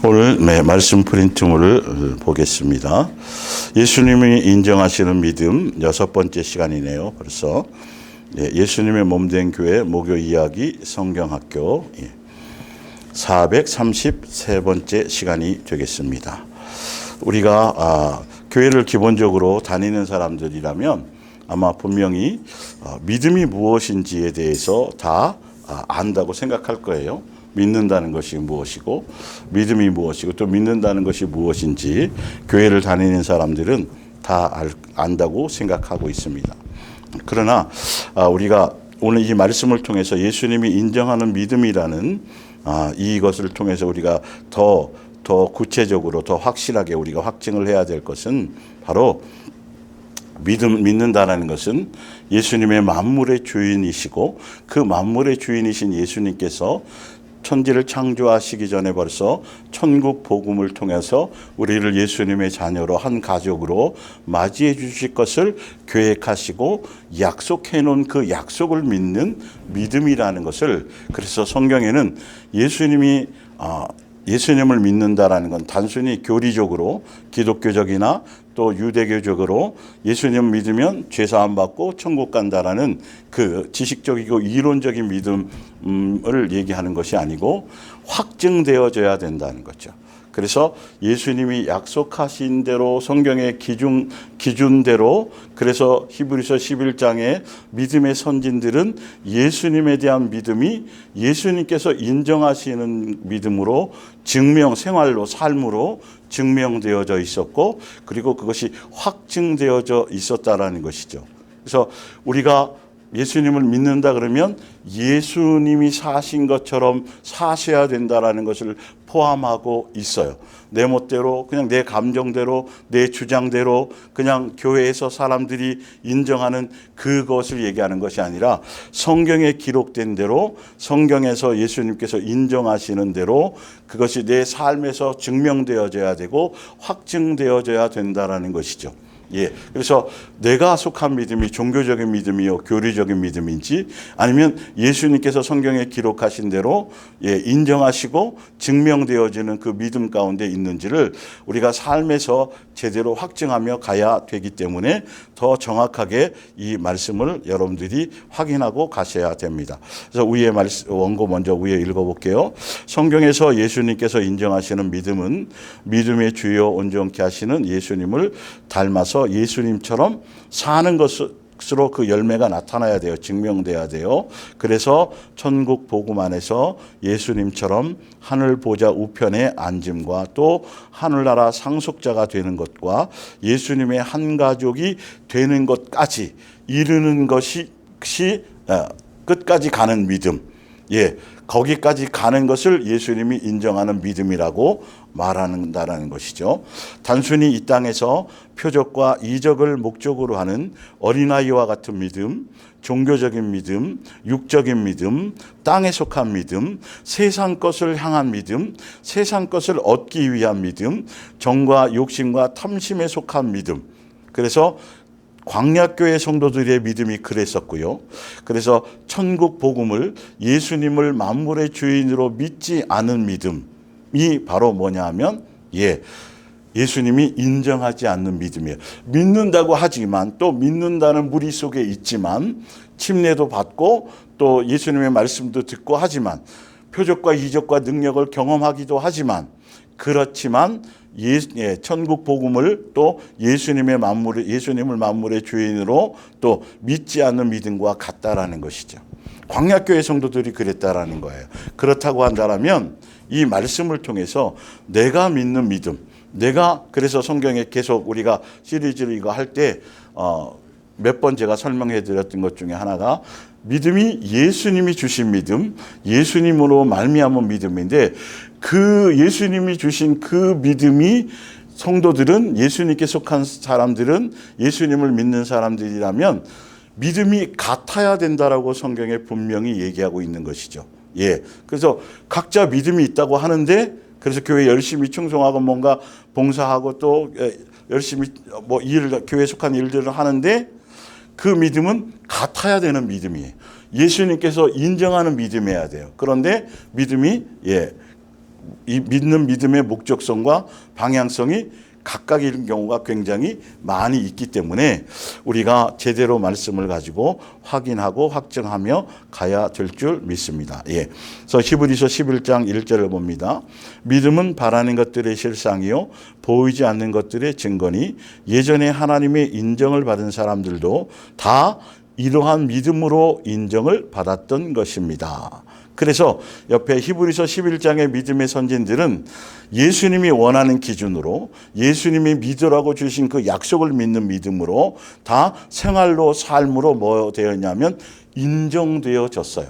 오늘 말씀 프린트물을 보겠습니다. 예수님이 인정하시는 믿음 6번째 시간이네요. 벌써 예수님의 몸된 교회 목요 이야기 성경학교 433번째 시간이 되겠습니다. 우리가 교회를 기본적으로 다니는 사람들이라면 아마 분명히 믿음이 무엇인지에 대해서 다 안다고 생각할 거예요. 믿는다는 것이 무엇이고 믿음이 무엇이고 또 믿는다는 것이 무엇인지 교회를 다니는 사람들은 다 안다고 생각하고 있습니다. 그러나 우리가 오늘 이 말씀을 통해서 예수님이 인정하는 믿음이라는 이것을 통해서 우리가 더 구체적으로 더 확실하게 우리가 확증을 해야 될 것은 바로 믿는다라는 것은 예수님의 만물의 주인이시고 그 만물의 주인이신 예수님께서 천지를 창조하시기 전에 벌써 천국 복음을 통해서 우리를 예수님의 자녀로 한 가족으로 맞이해 주실 것을 계획하시고 약속해 놓은 그 약속을 믿는 믿음이라는 것을, 그래서 성경에는 예수님을 믿는다라는 건 단순히 교리적으로 기독교적이나 또 유대교적으로 예수님 믿으면 죄사함 받고 천국 간다라는 그 지식적이고 이론적인 믿음을 얘기하는 것이 아니고 확증되어져야 된다는 거죠. 그래서 예수님이 약속하신 대로 성경의 기준대로, 그래서 히브리서 11장의 믿음의 선진들은 예수님에 대한 믿음이 예수님께서 인정하시는 믿음으로 생활로 삶으로 증명되어져 있었고, 그리고 그것이 확증되어져 있었다라는 것이죠. 그래서 우리가 예수님을 믿는다 그러면 예수님이 사신 것처럼 사셔야 된다라는 것을 포함하고 있어요. 내 멋대로, 그냥 내 감정대로, 내 주장대로 그냥 교회에서 사람들이 인정하는 그것을 얘기하는 것이 아니라 성경에 기록된 대로, 성경에서 예수님께서 인정하시는 대로 그것이 내 삶에서 증명되어져야 되고 확증되어져야 된다라는 것이죠. 그래서 내가 속한 믿음이 종교적인 믿음이요 교리적인 믿음인지, 아니면 예수님께서 성경에 기록하신 대로 인정하시고 증명되어지는 그 믿음 가운데 있는지를 우리가 삶에서 제대로 확증하며 가야 되기 때문에 더 정확하게 이 말씀을 여러분들이 확인하고 가셔야 됩니다. 그래서 위에 원고 먼저 위에 읽어볼게요. 성경에서 예수님께서 인정하시는 믿음은 믿음의 주요 온전케 하시는 예수님을 닮아서 예수님처럼 사는 것으로 그 열매가 나타나야 돼요. 증명돼야 돼요. 그래서 천국 복음 안에서 예수님처럼 하늘 보좌 우편에 앉음과 또 하늘나라 상속자가 되는 것과 예수님의 한 가족이 되는 것까지 이르는 것이 끝까지 가는 믿음. 거기까지 가는 것을 예수님이 인정하는 믿음이라고 말한다는 것이죠. 단순히 이 땅에서 표적과 이적을 목적으로 하는 어린아이와 같은 믿음, 종교적인 믿음, 육적인 믿음, 땅에 속한 믿음, 세상 것을 향한 믿음, 세상 것을 얻기 위한 믿음, 정과 욕심과 탐심에 속한 믿음. 그래서 광야교회 성도들의 믿음이 그랬었고요. 그래서 천국 복음을 예수님을 만물의 주인으로 믿지 않은 믿음이 바로 뭐냐 하면 예수님이 인정하지 않는 믿음이에요. 믿는다고 하지만, 또 믿는다는 무리 속에 있지만, 침례도 받고 또 예수님의 말씀도 듣고 하지만, 표적과 이적과 능력을 경험하기도 하지만, 그렇지만 천국 복음을 또 예수님을 만물의 주인으로 또 믿지 않는 믿음과 같다라는 것이죠. 광야교회 성도들이 그랬다라는 거예요. 그렇다고 한다면 이 말씀을 통해서 내가 믿는 믿음, 그래서 성경에 계속 우리가 시리즈를 이거 할 때 몇 번 제가 설명해 드렸던 것 중에 하나가 믿음이 예수님이 주신 믿음, 예수님으로 말미암은 믿음인데, 그 예수님이 주신 그 믿음이 성도들은, 예수님께 속한 사람들은, 예수님을 믿는 사람들이라면 믿음이 같아야 된다라고 성경에 분명히 얘기하고 있는 것이죠. 그래서 각자 믿음이 있다고 하는데, 그래서 교회 열심히 충성하고 뭔가 봉사하고 또 열심히 교회에 속한 일들을 하는데, 그 믿음은 같아야 되는 믿음이에요. 예수님께서 인정하는 믿음이어야 돼요. 그런데 믿음이 이 믿는 믿음의 목적성과 방향성이 각각인 경우가 굉장히 많이 있기 때문에 우리가 제대로 말씀을 가지고 확인하고 확증하며 가야 될 줄 믿습니다. 예. 그래서 히브리서 11장 1절을 봅니다. 믿음은 바라는 것들의 실상이요 보이지 않는 것들의 증거니 예전에 하나님의 인정을 받은 사람들도 다 이러한 믿음으로 인정을 받았던 것입니다. 그래서 옆에 히브리서 11장의 믿음의 선진들은 예수님이 원하는 기준으로 예수님이 믿으라고 주신 그 약속을 믿는 믿음으로 다 생활로 삶으로 뭐 되었냐면 인정되어졌어요.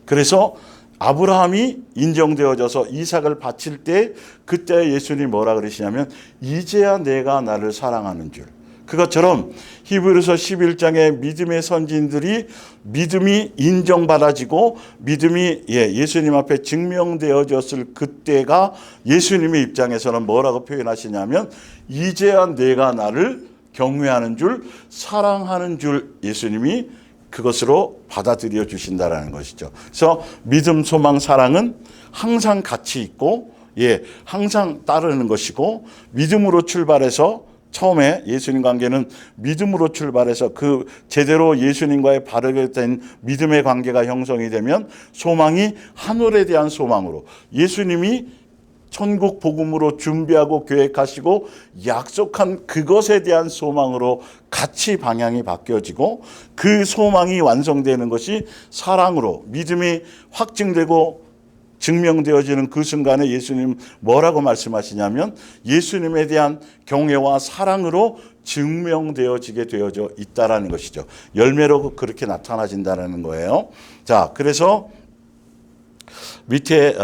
그래서 아브라함이 인정되어져서 이삭을 바칠 때 그때 예수님이 뭐라 그러시냐면 이제야 내가 나를 사랑하는 줄. 그것처럼 히브리서 11장의 믿음의 선진들이 믿음이 인정받아지고 믿음이 예수님 앞에 증명되어졌을 그때가 예수님의 입장에서는 뭐라고 표현하시냐면 이제야 내가 나를 경외하는 줄 사랑하는 줄 예수님이 그것으로 받아들여 주신다라는 것이죠. 그래서 믿음, 소망, 사랑은 항상 같이 있고 항상 따르는 것이고 믿음으로 출발해서 처음에 예수님 관계는 믿음으로 출발해서 그 제대로 예수님과의 바르게 된 믿음의 관계가 형성이 되면 소망이 하늘에 대한 소망으로 예수님이 천국 복음으로 준비하고 계획하시고 약속한 그것에 대한 소망으로 같이 방향이 바뀌어지고 그 소망이 완성되는 것이 사랑으로 믿음이 확증되고 증명되어지는 그 순간에 예수님 뭐라고 말씀하시냐면 예수님에 대한 경외와 사랑으로 증명되어지게 되어져 있다라는 것이죠. 열매로 그렇게 나타나진다는 거예요. 자, 그래서 밑에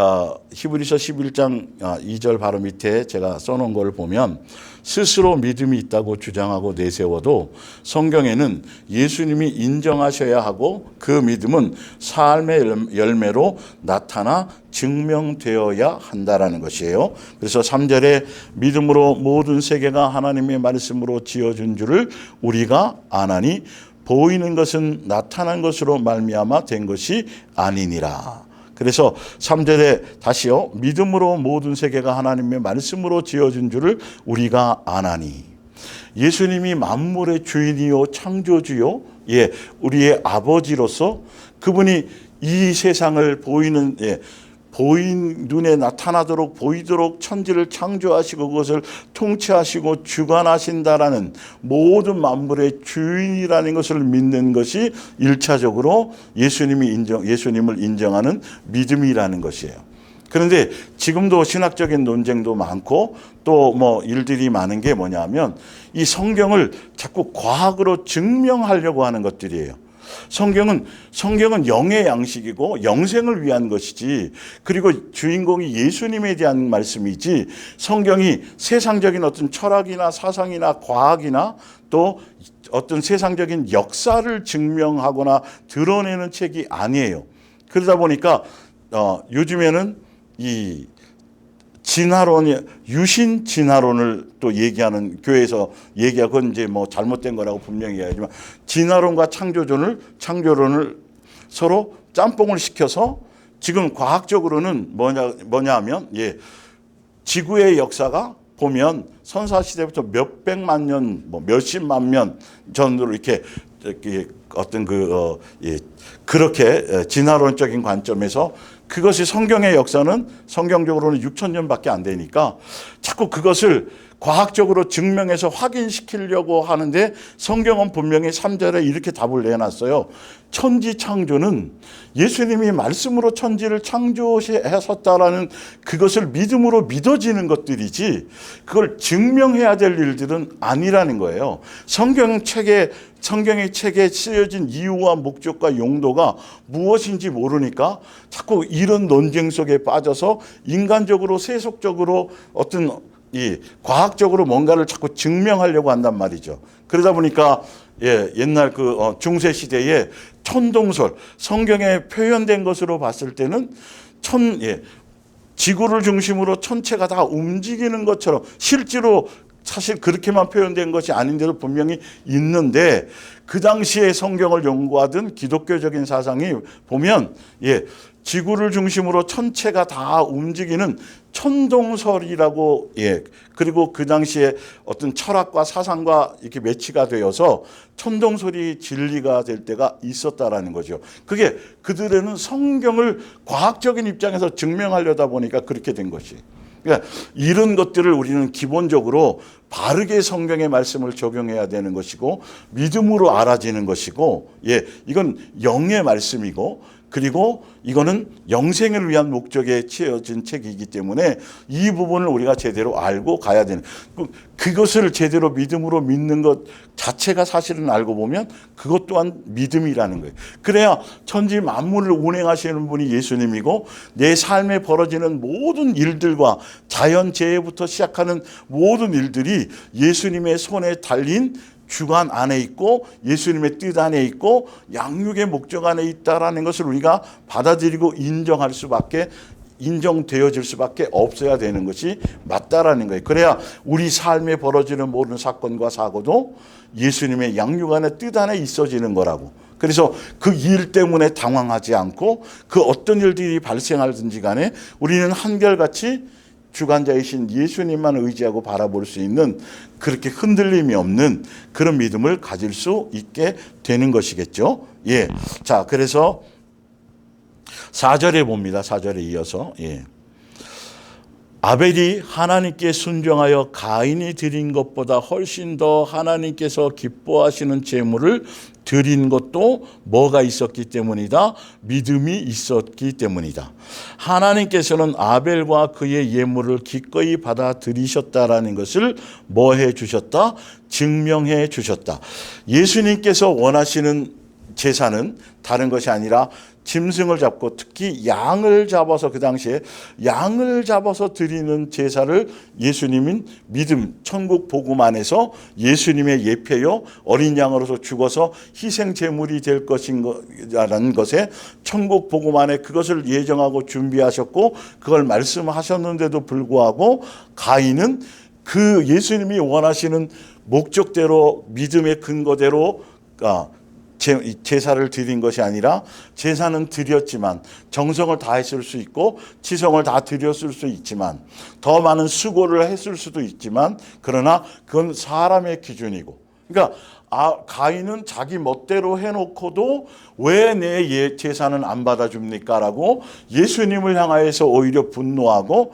히브리서 11장 2절 바로 밑에 제가 써놓은 걸 보면 스스로 믿음이 있다고 주장하고 내세워도 성경에는 예수님이 인정하셔야 하고 그 믿음은 삶의 열매로 나타나 증명되어야 한다라는 것이에요. 그래서 3절에 믿음으로 모든 세계가 하나님의 말씀으로 지어준 줄을 우리가 아나니 보이는 것은 나타난 것으로 말미암아 된 것이 아니니라. 그래서 3절에 다시요. 믿음으로 모든 세계가 하나님의 말씀으로 지어진 줄을 우리가 아나니. 예수님이 만물의 주인이요 창조주요 우리의 아버지로서 그분이 이 세상을 보이는 눈에 나타나도록 보이도록 천지를 창조하시고 그것을 통치하시고 주관하신다라는 모든 만물의 주인이라는 것을 믿는 것이 1차적으로 예수님을 인정하는 믿음이라는 것이에요. 그런데 지금도 신학적인 논쟁도 많고 또 일들이 많은 게 뭐냐면 이 성경을 자꾸 과학으로 증명하려고 하는 것들이에요. 성경은 영의 양식이고 영생을 위한 것이지 그리고 주인공이 예수님에 대한 말씀이지 성경이 세상적인 어떤 철학이나 사상이나 과학이나 또 어떤 세상적인 역사를 증명하거나 드러내는 책이 아니에요. 그러다 보니까 요즘에는 이 유신 진화론을 또 얘기하는 교회에서 얘기하고 그건 이제 잘못된 거라고 분명히 얘기하지만 진화론과 창조론을 서로 짬뽕을 시켜서 지금 과학적으로는 뭐냐 하면 지구의 역사가 보면 선사시대부터 몇백만 년, 몇십만 년 전으로 이렇게 어떤 그렇게 진화론적인 관점에서 그것이 성경의 역사는 성경적으로는 6,000년밖에 안 되니까 자꾸 그것을 과학적으로 증명해서 확인시키려고 하는데 성경은 분명히 3절에 이렇게 답을 내놨어요. 천지 창조는 예수님이 말씀으로 천지를 창조하셨다라는 그것을 믿음으로 믿어지는 것들이지 그걸 증명해야 될 일들은 아니라는 거예요. 성경의 책에 쓰여진 이유와 목적과 용도가 무엇인지 모르니까 자꾸 이런 논쟁 속에 빠져서 인간적으로 세속적으로 어떤 이 과학적으로 뭔가를 자꾸 증명하려고 한단 말이죠. 그러다 보니까 옛날 중세 시대에 천동설 성경에 표현된 것으로 봤을 때는 지구를 중심으로 천체가 다 움직이는 것처럼 실제로 사실 그렇게만 표현된 것이 아닌데도 분명히 있는데, 그 당시에 성경을 연구하던 기독교적인 사상이 보면 지구를 중심으로 천체가 다 움직이는 천동설이라고, 그리고 그 당시에 어떤 철학과 사상과 이렇게 매치가 되어서 천동설이 진리가 될 때가 있었다라는 거죠. 그게 그들에는 성경을 과학적인 입장에서 증명하려다 보니까 그렇게 된 것이. 그러니까 이런 것들을 우리는 기본적으로 바르게 성경의 말씀을 적용해야 되는 것이고, 믿음으로 알아지는 것이고, 이건 영의 말씀이고, 그리고 이거는 영생을 위한 목적에 치어진 책이기 때문에 이 부분을 우리가 제대로 알고 가야 되는, 그것을 제대로 믿음으로 믿는 것 자체가 사실은 알고 보면 그것 또한 믿음이라는 거예요. 그래야 천지 만물을 운행하시는 분이 예수님이고, 내 삶에 벌어지는 모든 일들과 자연재해부터 시작하는 모든 일들이 예수님의 손에 달린 주관 안에 있고 예수님의 뜻 안에 있고 양육의 목적 안에 있다라는 것을 우리가 받아들이고 인정되어질 수밖에 없어야 되는 것이 맞다라는 거예요. 그래야 우리 삶에 벌어지는 모든 사건과 사고도 예수님의 양육 안에 뜻 안에 있어지는 거라고. 그래서 그 일 때문에 당황하지 않고 그 어떤 일들이 발생하든지 간에 우리는 한결같이 주관자이신 예수님만 의지하고 바라볼 수 있는, 그렇게 흔들림이 없는 그런 믿음을 가질 수 있게 되는 것이겠죠. 자, 그래서 4절에 봅니다. 4절에 이어서. 아벨이 하나님께 순종하여 가인이 드린 것보다 훨씬 더 하나님께서 기뻐하시는 제물을 드린 것도 뭐가 있었기 때문이다? 믿음이 있었기 때문이다. 하나님께서는 아벨과 그의 예물을 기꺼이 받아들이셨다라는 것을 뭐 해 주셨다? 증명해 주셨다. 예수님께서 원하시는 제사는 다른 것이 아니라 짐승을 잡고, 특히 양을 잡아서, 그 당시에 양을 잡아서 드리는 제사를 예수님은 믿음, 천국 복음 안에서 예수님의 예표요 어린 양으로서 죽어서 희생 제물이 될 것인가라는 것에 천국 복음 안에 그것을 예정하고 준비하셨고 그걸 말씀하셨는데도 불구하고 가인은 그 예수님이 원하시는 목적대로, 믿음의 근거대로 제사를 드린 것이 아니라, 제사는 드렸지만 정성을 다했을 수 있고 지성을 다 드렸을 수 있지만 더 많은 수고를 했을 수도 있지만, 그러나 그건 사람의 기준이고, 그러니까 가인은 자기 멋대로 해놓고도 왜 내 제사는 안 받아줍니까? 라고 예수님을 향하여서 오히려 분노하고,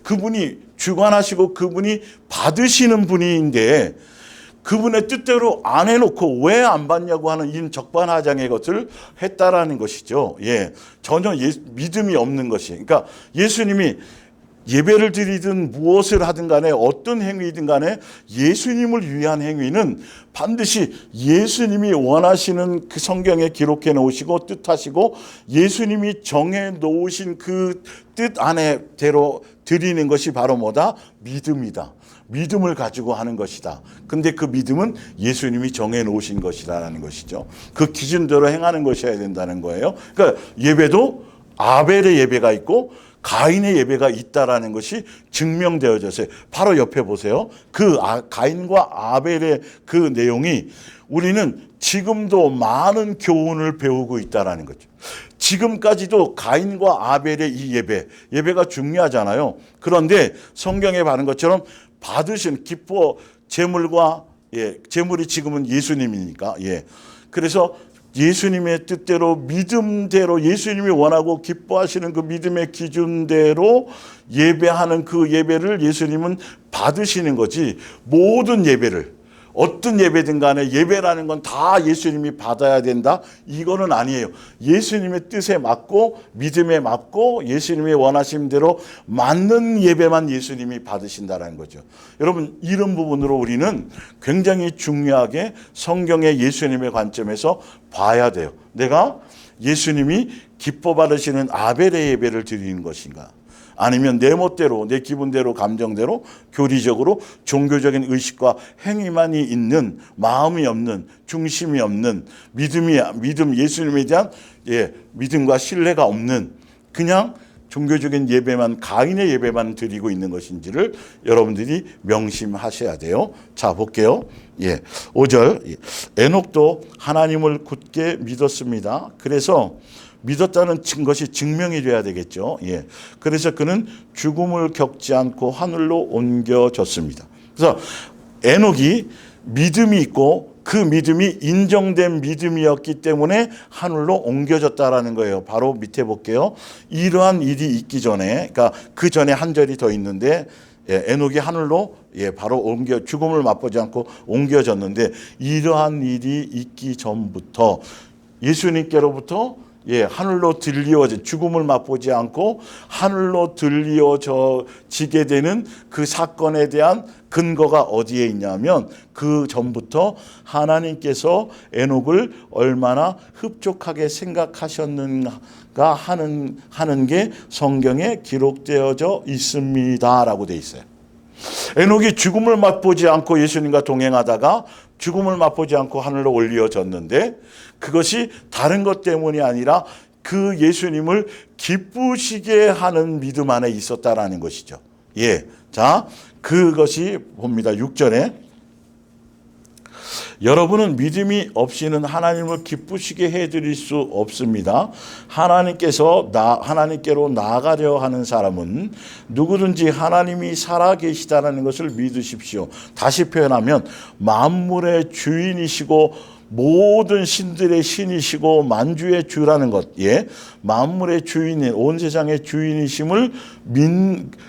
그분이 주관하시고 그분이 받으시는 분인데 그분의 뜻대로 안 해놓고 왜 안 받냐고 하는 이 적반하장의 것을 했다라는 것이죠. 전혀 믿음이 없는 것이. 그러니까 예수님이 예배를 드리든 무엇을 하든 간에 어떤 행위든 간에 예수님을 위한 행위는 반드시 예수님이 원하시는 그 성경에 기록해 놓으시고 뜻하시고 예수님이 정해 놓으신 그 뜻 안에대로 드리는 것이 바로 뭐다? 믿음이다. 믿음을 가지고 하는 것이다. 근데 그 믿음은 예수님이 정해 놓으신 것이라는 것이죠. 그 기준대로 행하는 것이어야 된다는 거예요. 그러니까 예배도 아벨의 예배가 있고 가인의 예배가 있다라는 것이 증명되어졌어요. 바로 옆에 보세요. 그 가인과 아벨의 그 내용이 우리는 지금도 많은 교훈을 배우고 있다라는 거죠. 지금까지도 가인과 아벨의 이 예배가 중요하잖아요. 그런데 성경에 바른 것처럼 받으신 제물과 제물이 지금은 예수님이니까 그래서 예수님의 뜻대로 믿음대로 예수님이 원하고 기뻐하시는 그 믿음의 기준대로 예배하는 그 예배를 예수님은 받으시는 거지, 모든 예배를 어떤 예배든 간에 예배라는 건 다 예수님이 받아야 된다, 이거는 아니에요. 예수님의 뜻에 맞고 믿음에 맞고 예수님이 원하신 대로 맞는 예배만 예수님이 받으신다는 거죠. 여러분, 이런 부분으로 우리는 굉장히 중요하게 성경의 예수님의 관점에서 봐야 돼요. 내가 예수님이 기뻐 받으시는 아벨의 예배를 드리는 것인가, 아니면 내 멋대로, 내 기분대로, 감정대로, 교리적으로 종교적인 의식과 행위만이 있는, 마음이 없는, 중심이 없는, 믿음, 예수님에 대한 믿음과 신뢰가 없는, 그냥 종교적인 예배만, 가인의 예배만 드리고 있는 것인지를 여러분들이 명심하셔야 돼요. 자, 볼게요. 5절. 에녹도 하나님을 굳게 믿었습니다. 그래서 믿었다는 것이 증명이 돼야 되겠죠. 그래서 그는 죽음을 겪지 않고 하늘로 옮겨졌습니다. 그래서 에녹이 믿음이 있고 그 믿음이 인정된 믿음이었기 때문에 하늘로 옮겨졌다라는 거예요. 바로 밑에 볼게요. 이러한 일이 있기 전에, 그러니까 그 전에 한 절이 더 있는데, 에녹이 하늘로 바로 죽음을 맛보지 않고 옮겨졌는데, 이러한 일이 있기 전부터 예수님께로부터 하늘로 들리어진, 죽음을 맛보지 않고 하늘로 들리어지게 되는 그 사건에 대한 근거가 어디에 있냐면, 그 전부터 하나님께서 에녹을 얼마나 흡족하게 생각하셨는가 하는 게 성경에 기록되어져 있습니다라고 돼 있어요. 에녹이 죽음을 맛보지 않고 예수님과 동행하다가 죽음을 맛보지 않고 하늘로 올려졌는데, 그것이 다른 것 때문이 아니라 그 예수님을 기쁘시게 하는 믿음 안에 있었다라는 것이죠. 자, 그것이 봅니다. 6절에 여러분은 믿음이 없이는 하나님을 기쁘시게 해드릴 수 없습니다. 하나님께로 나아가려 하는 사람은 누구든지 하나님이 살아계시다는 것을 믿으십시오. 다시 표현하면 만물의 주인이시고 모든 신들의 신이시고 만주의 주라는 것, 만물의 주인인, 온 세상의 주인이심을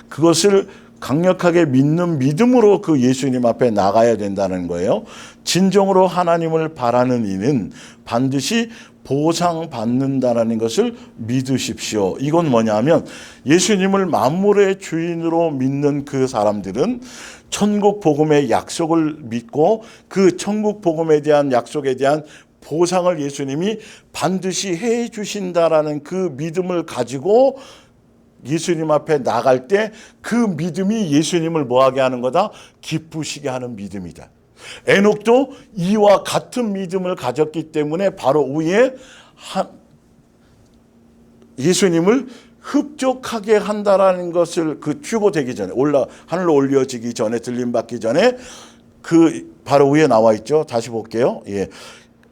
그것을 강력하게 믿는 믿음으로 그 예수님 앞에 나가야 된다는 거예요. 진정으로 하나님을 바라는 이는 반드시 보상받는다는 것을 믿으십시오. 이건 뭐냐면 예수님을 만물의 주인으로 믿는 그 사람들은 천국 복음의 약속을 믿고 그 천국 복음에 대한 약속에 대한 보상을 예수님이 반드시 해 주신다라는 그 믿음을 가지고 예수님 앞에 나갈 때 그 믿음이 예수님을 뭐하게 하는 거다? 기쁘시게 하는 믿음이다. 에녹도 이와 같은 믿음을 가졌기 때문에 바로 위에 예수님을 흡족하게 한다라는 것을 그 추구되기 전에 하늘로 올려지기 전에 들림받기 전에 그 바로 위에 나와 있죠. 다시 볼게요.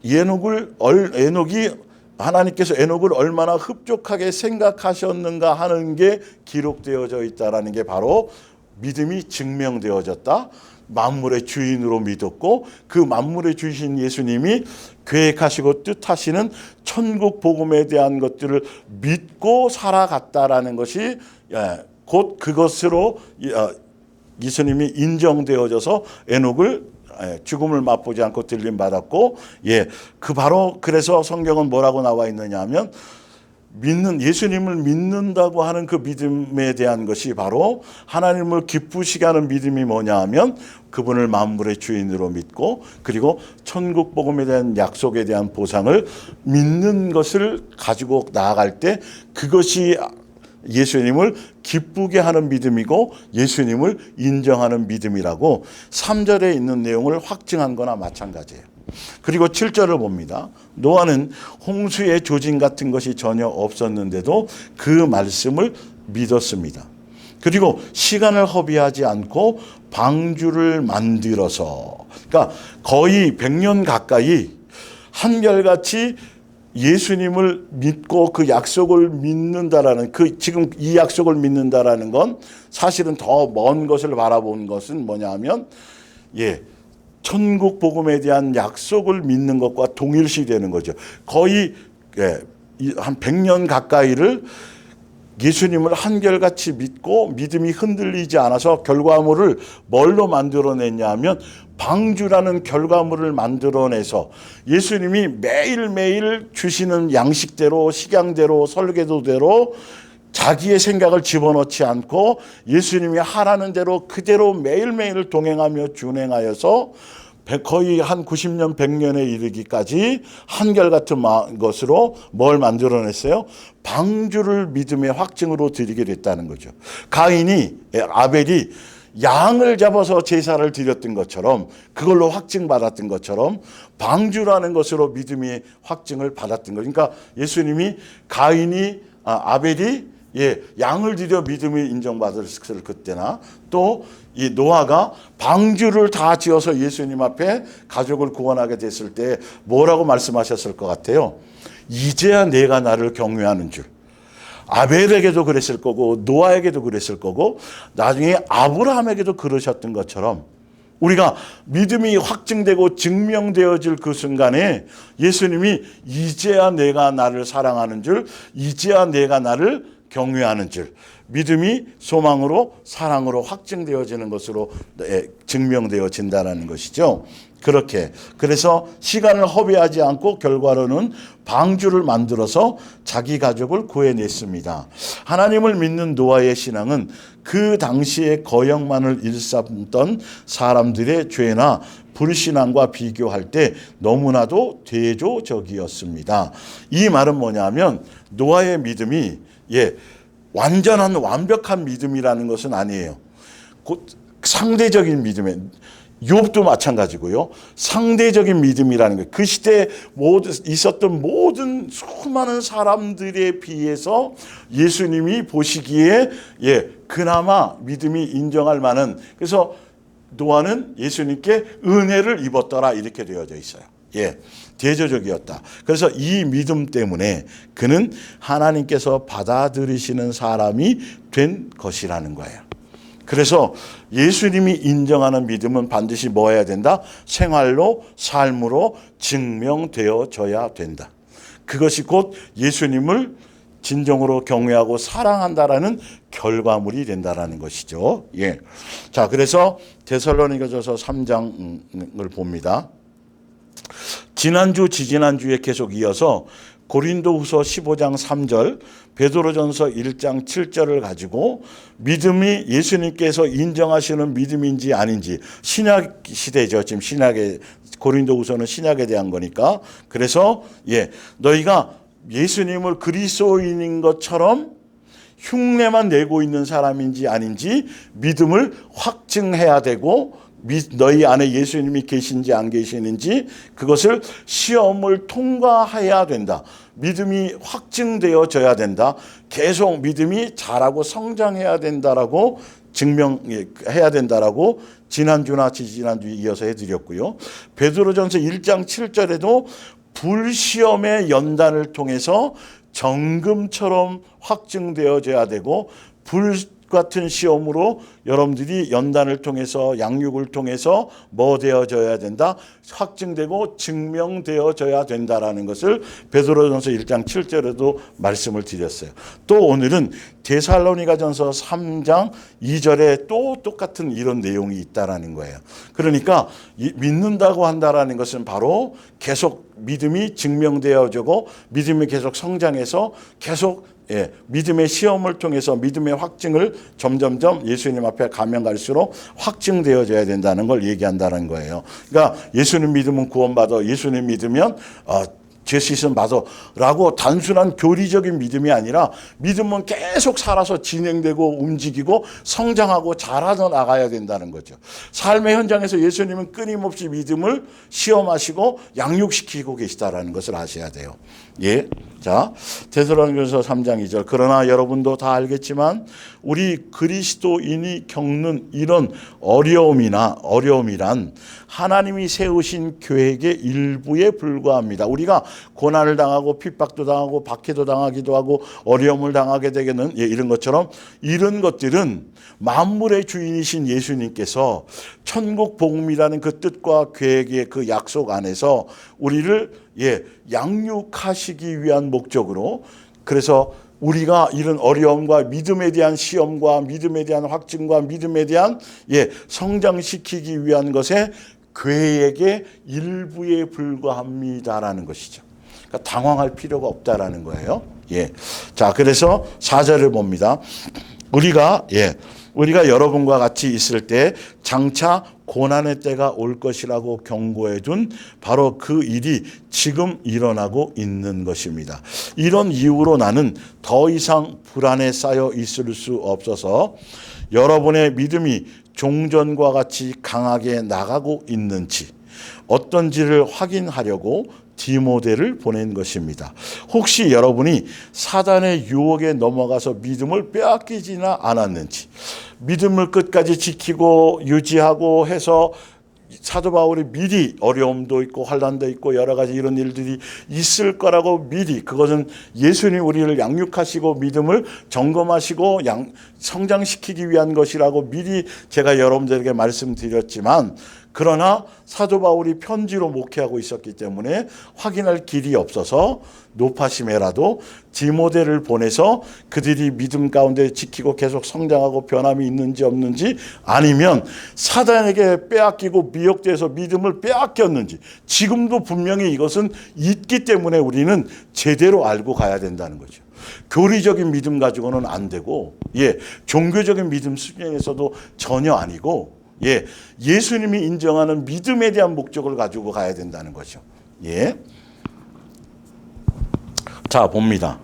에녹이 하나님께서 에녹을 얼마나 흡족하게 생각하셨는가 하는 게 기록되어져 있다라는 게 바로 믿음이 증명되어졌다. 만물의 주인으로 믿었고 그 만물의 주이신 예수님이 계획하시고 뜻하시는 천국 복음에 대한 것들을 믿고 살아갔다라는 것이 곧 그것으로 예수님이 인정되어져서 에녹을 죽음을 맛보지 않고 들림 받았고, 바로 그래서 성경은 뭐라고 나와 있느냐 하면 예수님을 믿는다고 하는 그 믿음에 대한 것이 바로 하나님을 기쁘시게 하는 믿음이 뭐냐 하면 그분을 만물의 주인으로 믿고 그리고 천국 복음에 대한 약속에 대한 보상을 믿는 것을 가지고 나아갈 때 그것이 예수님을 기쁘게 하는 믿음이고 예수님을 인정하는 믿음이라고 3절에 있는 내용을 확증한 거나 마찬가지예요. 그리고 7절을 봅니다. 노아는 홍수의 조짐 같은 것이 전혀 없었는데도 그 말씀을 믿었습니다. 그리고 시간을 허비하지 않고 방주를 만들어서, 그러니까 거의 100년 가까이 한결같이 예수님을 믿고 그 약속을 믿는다라는 지금 이 약속을 믿는다라는 건 사실은 더 먼 것을 바라본 것은 뭐냐 하면 천국 복음에 대한 약속을 믿는 것과 동일시 되는 거죠. 거의 한 100년 가까이를 예수님을 한결같이 믿고 믿음이 흔들리지 않아서 결과물을 뭘로 만들어냈냐 하면 방주라는 결과물을 만들어내서 예수님이 매일매일 주시는 양식대로 식양대로 설계도대로 자기의 생각을 집어넣지 않고 예수님이 하라는 대로 그대로 매일매일 동행하며 준행하여서 거의 한 90년 100년에 이르기까지 한결같은 것으로 뭘 만들어냈어요? 방주를 믿음의 확증으로 드리게 됐다는 거죠. 아벨이 양을 잡아서 제사를 드렸던 것처럼 그걸로 확증받았던 것처럼 방주라는 것으로 믿음의 확증을 받았던 거죠. 그러니까 예수님이 아벨이 예, 양을 들여 믿음이 인정받았을 그때나 또 이 노아가 방주를 다 지어서 예수님 앞에 가족을 구원하게 됐을 때 뭐라고 말씀하셨을 것 같아요? 이제야 내가 나를 경외하는 줄. 아벨에게도 그랬을 거고 노아에게도 그랬을 거고 나중에 아브라함에게도 그러셨던 것처럼 우리가 믿음이 확증되고 증명되어질 그 순간에 예수님이 이제야 내가 나를 사랑하는 줄, 이제야 내가 나를 경외하는 줄, 믿음이 소망으로 사랑으로 확증되어지는 것으로 증명되어진다는 것이죠. 그렇게 그래서 시간을 허비하지 않고 결과로는 방주를 만들어서 자기 가족을 구해냈습니다. 하나님을 믿는 노아의 신앙은 그 당시에 거역만을 일삼던 사람들의 죄나 불신앙과 비교할 때 너무나도 대조적이었습니다. 이 말은 뭐냐면 노아의 믿음이 완전한 완벽한 믿음이라는 것은 아니에요. 곧 상대적인 믿음에 욥도 마찬가지고요. 상대적인 믿음이라는 거예요. 그 시대에 있었던 모든 수많은 사람들에 비해서 예수님이 보시기에 그나마 믿음이 인정할 만한, 그래서 노아는 예수님께 은혜를 입었더라 이렇게 되어져 있어요. 대조적이었다. 그래서 이 믿음 때문에 그는 하나님께서 받아들이시는 사람이 된 것이라는 거예요. 그래서 예수님이 인정하는 믿음은 반드시 뭐 해야 된다? 생활로, 삶으로 증명되어져야 된다. 그것이 곧 예수님을 진정으로 경외하고 사랑한다라는 결과물이 된다라는 것이죠. 자, 그래서 데살로니가전서 3장을 봅니다. 지난주, 지지난주에 계속 이어서 고린도후서 15장 3절, 베드로전서 1장 7절을 가지고 믿음이 예수님께서 인정하시는 믿음인지 아닌지, 신약 시대죠. 지금 신약의 고린도후서는 신약에 대한 거니까. 그래서 너희가 예수님을 그리스도인인 것처럼 흉내만 내고 있는 사람인지 아닌지 믿음을 확증해야 되고, 너희 안에 예수님이 계신지 안 계시는지 그것을 시험을 통과해야 된다. 믿음이 확증되어져야 된다. 계속 믿음이 자라고 성장해야 된다라고 증명해야 된다라고 지난주나 지지난주에 이어서 해드렸고요. 베드로전서 1장 7절에도 불시험의 연단을 통해서 정금처럼 확증되어져야 되고, 불 같은 시험으로 여러분들이 연단을 통해서 양육을 통해서 뭐 되어져야 된다? 확증되고 증명되어져야 된다라는 것을 베드로전서 1장 7절에도 말씀을 드렸어요. 또 오늘은 데살로니가전서 3장 2절에 또 똑같은 이런 내용이 있다라는 거예요. 그러니까 믿는다고 한다라는 것은 바로 계속 믿음이 증명되어지고 믿음이 계속 성장해서 계속 믿음의 시험을 통해서 믿음의 확증을 점점점 예수님 앞에 가면 갈수록 확증되어져야 된다는 걸 얘기한다는 거예요. 그러니까 예수님 믿으면 구원받아, 예수님 믿으면 죄 씻음 받아 라고 단순한 교리적인 믿음이 아니라 믿음은 계속 살아서 진행되고 움직이고 성장하고 자라져 나가야 된다는 거죠. 삶의 현장에서 예수님은 끊임없이 믿음을 시험하시고 양육시키고 계시다라는 것을 아셔야 돼요. 자, 데살로니가전서 3장 2절. 그러나 여러분도 다 알겠지만 우리 그리스도인이 겪는 이런 어려움이란 하나님이 세우신 계획의 일부에 불과합니다. 우리가 고난을 당하고 핍박도 당하고 박해도 당하기도 하고 어려움을 당하게 되는 이런 것처럼, 이런 것들은 만물의 주인이신 예수님께서 천국 복음이라는 그 뜻과 계획의 그 약속 안에서 우리를 양육하시기 위한 목적으로, 그래서 우리가 이런 어려움과 믿음에 대한 시험과 믿음에 대한 확증과 믿음에 대한 성장시키기 위한 것에 계획의 일부에 불과합니다라는 것이죠. 그러니까 당황할 필요가 없다라는 거예요. 자, 그래서 4절을 봅니다. 우리가 여러분과 같이 있을 때 장차 고난의 때가 올 것이라고 경고해 둔 바로 그 일이 지금 일어나고 있는 것입니다. 이런 이유로 나는 더 이상 불안에 쌓여 있을 수 없어서 여러분의 믿음이 종전과 같이 강하게 나가고 있는지 어떤지를 확인하려고 디모데를 보낸 것입니다. 혹시 여러분이 사단의 유혹에 넘어가서 믿음을 빼앗기지는 않았는지, 믿음을 끝까지 지키고 유지하고 해서 사도 바울이 미리 어려움도 있고 환난도 있고 여러 가지 이런 일들이 있을 거라고 미리, 그것은 예수님이 우리를 양육하시고 믿음을 점검하시고 성장시키기 위한 것이라고 미리 제가 여러분들에게 말씀드렸지만, 그러나 사도 바울이 편지로 목회하고 있었기 때문에 확인할 길이 없어서 노파심에라도 디모데를 보내서 그들이 믿음 가운데 지키고 계속 성장하고 변함이 있는지 없는지, 아니면 사단에게 빼앗기고 미혹돼서 믿음을 빼앗겼는지, 지금도 분명히 이것은 있기 때문에 우리는 제대로 알고 가야 된다는 거죠. 교리적인 믿음 가지고는 안 되고, 종교적인 믿음 수준에서도 전혀 아니고, 예수님이 인정하는 믿음에 대한 목적을 가지고 가야 된다는 거죠. 자, 봅니다.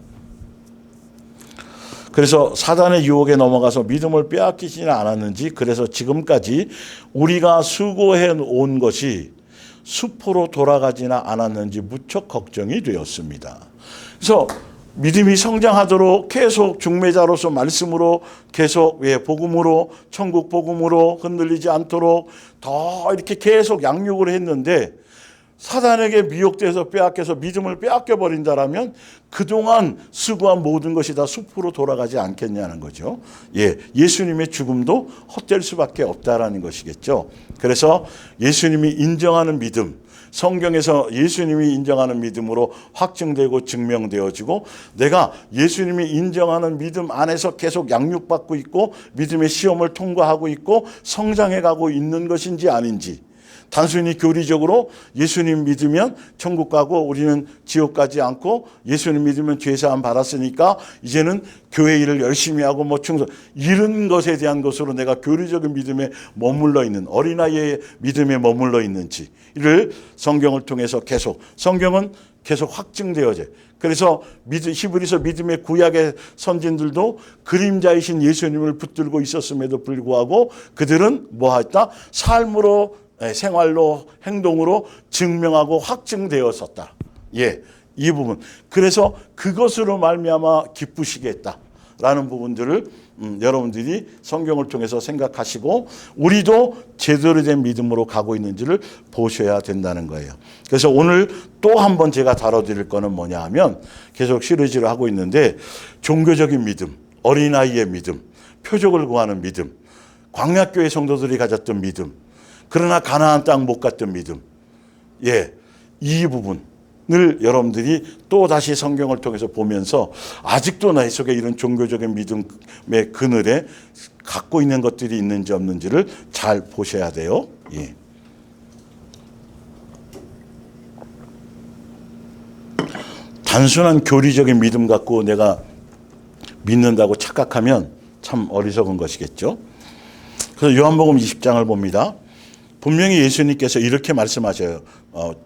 그래서 사단의 유혹에 넘어가서 믿음을 빼앗기지는 않았는지, 그래서 지금까지 우리가 수고해 온 것이 수포로 돌아가지는 않았는지 무척 걱정이 되었습니다. 그래서 믿음이 성장하도록 계속 중매자로서 말씀으로 계속 복음으로, 천국 복음으로 흔들리지 않도록 더 이렇게 계속 양육을 했는데, 사단에게 미혹돼서 빼앗겨서 믿음을 빼앗겨 버린다라면 그동안 수고한 모든 것이 다 수포로 돌아가지 않겠냐는 거죠. 예수님의 죽음도 헛될 수밖에 없다라는 것이겠죠. 그래서 예수님이 인정하는 믿음, 성경에서 예수님이 인정하는 믿음으로 확증되고 증명되어지고, 내가 예수님이 인정하는 믿음 안에서 계속 양육받고 있고 믿음의 시험을 통과하고 있고 성장해가고 있는 것인지 아닌지, 단순히 교리적으로 예수님 믿으면 천국 가고 우리는 지옥 가지 않고, 예수님 믿으면 죄사함 받았으니까 이제는 교회 일을 열심히 하고 충성, 이런 것에 대한 것으로 내가 교리적인 믿음에 머물러 있는, 어린아이의 믿음에 머물러 있는지를 성경을 통해서 계속, 성경은 계속 확증되어져. 그래서 히브리서 믿음의 구약의 선진들도 그림자이신 예수님을 붙들고 있었음에도 불구하고 그들은 뭐 했다? 삶으로, 생활로, 행동으로 증명하고 확증되었었다. 이 부분. 그래서 그것으로 말미암아 기쁘시겠다라는 부분들을 여러분들이 성경을 통해서 생각하시고, 우리도 제대로 된 믿음으로 가고 있는지를 보셔야 된다는 거예요. 그래서 오늘 또 한 번 제가 다뤄드릴 거는 뭐냐 하면, 계속 시리즈를 하고 있는데, 종교적인 믿음, 어린아이의 믿음, 표적을 구하는 믿음, 광야교회 성도들이 가졌던 믿음, 그러나 가나안 땅 못 갔던 믿음, 이 부분을 여러분들이 또 다시 성경을 통해서 보면서 아직도 내 속에 이런 종교적인 믿음의 그늘에 갖고 있는 것들이 있는지 없는지를 잘 보셔야 돼요. 단순한 교리적인 믿음 갖고 내가 믿는다고 착각하면 참 어리석은 것이겠죠. 그래서 요한복음 20장을 봅니다. 분명히 예수님께서 이렇게 말씀하셔요.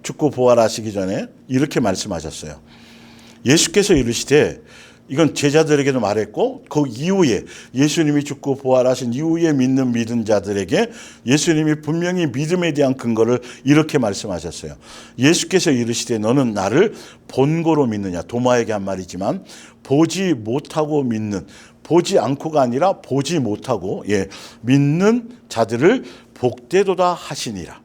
죽고 부활하시기 전에 이렇게 말씀하셨어요. 예수께서 이르시되, 이건 제자들에게도 말했고, 그 이후에 예수님이 죽고 부활하신 이후에 믿는 자들에게 예수님이 분명히 믿음에 대한 근거를 이렇게 말씀하셨어요. 예수께서 이르시되 너는 나를 본고로 믿느냐. 도마에게 한 말이지만 보지 못하고 믿는, 보지 않고가 아니라 보지 못하고 믿는 자들을 복되도다 하시니라.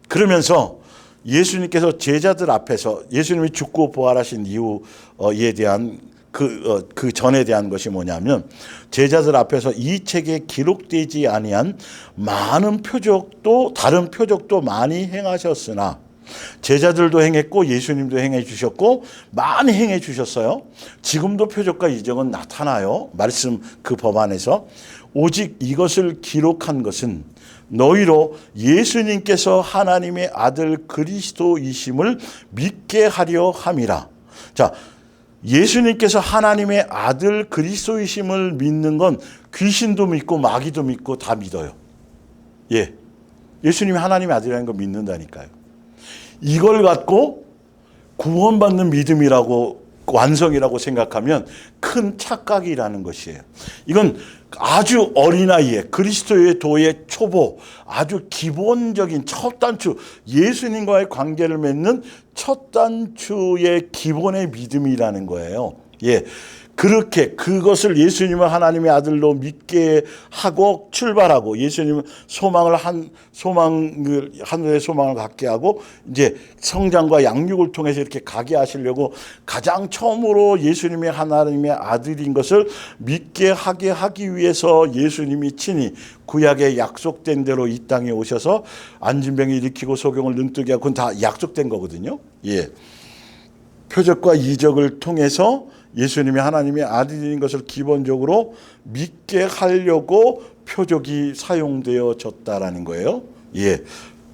그러면서 예수님께서 제자들 앞에서 예수님이 죽고 부활하신 이후에 대한 그 전에 대한 것이 뭐냐면, 제자들 앞에서 이 책에 기록되지 아니한 많은 표적도, 다른 표적도 많이 행하셨으나, 제자들도 행했고 예수님도 행해 주셨고 많이 행해 주셨어요. 지금도 표적과 이적은 나타나요. 말씀 그 법안에서. 오직 이것을 기록한 것은 너희로 예수님께서 하나님의 아들 그리스도이심을 믿게 하려 함이라. 자, 예수님께서 하나님의 아들 그리스도이심을 믿는 건 귀신도 믿고 마귀도 믿고 다 믿어요. 예수님이 하나님의 아들이라는 걸 믿는다니까요. 이걸 갖고 구원받는 믿음이라고 완성이라고 생각하면 큰 착각이라는 것이에요. 이건 아주 어린아이의 그리스도의 도의 초보, 아주 기본적인 첫 단추, 예수님과의 관계를 맺는 첫 단추의 기본의 믿음이라는 거예요. 예. 그렇게 그것을 예수님을 하나님의 아들로 믿게 하고 출발하고, 예수님은 하늘의 소망을 갖게 하고, 이제 성장과 양육을 통해서 이렇게 가게 하시려고 가장 처음으로 예수님의 하나님의 아들인 것을 믿게 하게 하기 위해서 예수님이 친히 구약에 약속된 대로 이 땅에 오셔서 안진병을 일으키고 소경을 눈뜨게 하고, 그건 다 약속된 거거든요. 예. 표적과 이적을 통해서 예수님이 하나님의 아들인 것을 기본적으로 믿게 하려고 표적이 사용되어졌다라는 거예요. 예.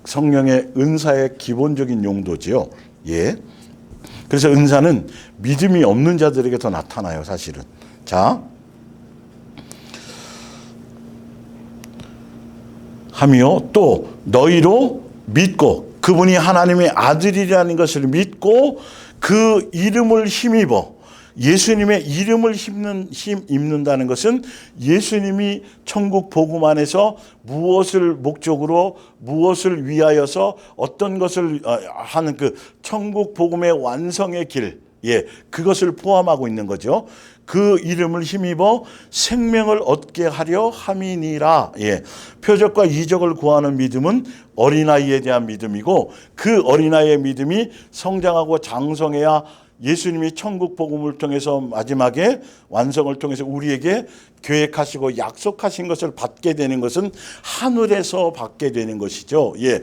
성령의 은사의 기본적인 용도지요. 예. 그래서 은사는 믿음이 없는 자들에게 더 나타나요, 사실은. 자. 하며 또 너희로 믿고, 그분이 하나님의 아들이라는 것을 믿고 그 이름을 힘입어, 예수님의 이름을 힘입는다는 것은 예수님이 천국 복음 안에서 무엇을 목적으로, 무엇을 위하여서 어떤 것을 하는 그 천국 복음의 완성의 길, 예, 그것을 포함하고 있는 거죠. 그 이름을 힘입어 생명을 얻게 하려 함이니라. 예. 표적과 이적을 구하는 믿음은 어린아이에 대한 믿음이고, 그 어린아이의 믿음이 성장하고 장성해야 예수님이 천국 복음을 통해서 마지막에 완성을 통해서 우리에게 계획하시고 약속하신 것을 받게 되는 것은 하늘에서 받게 되는 것이죠. 예.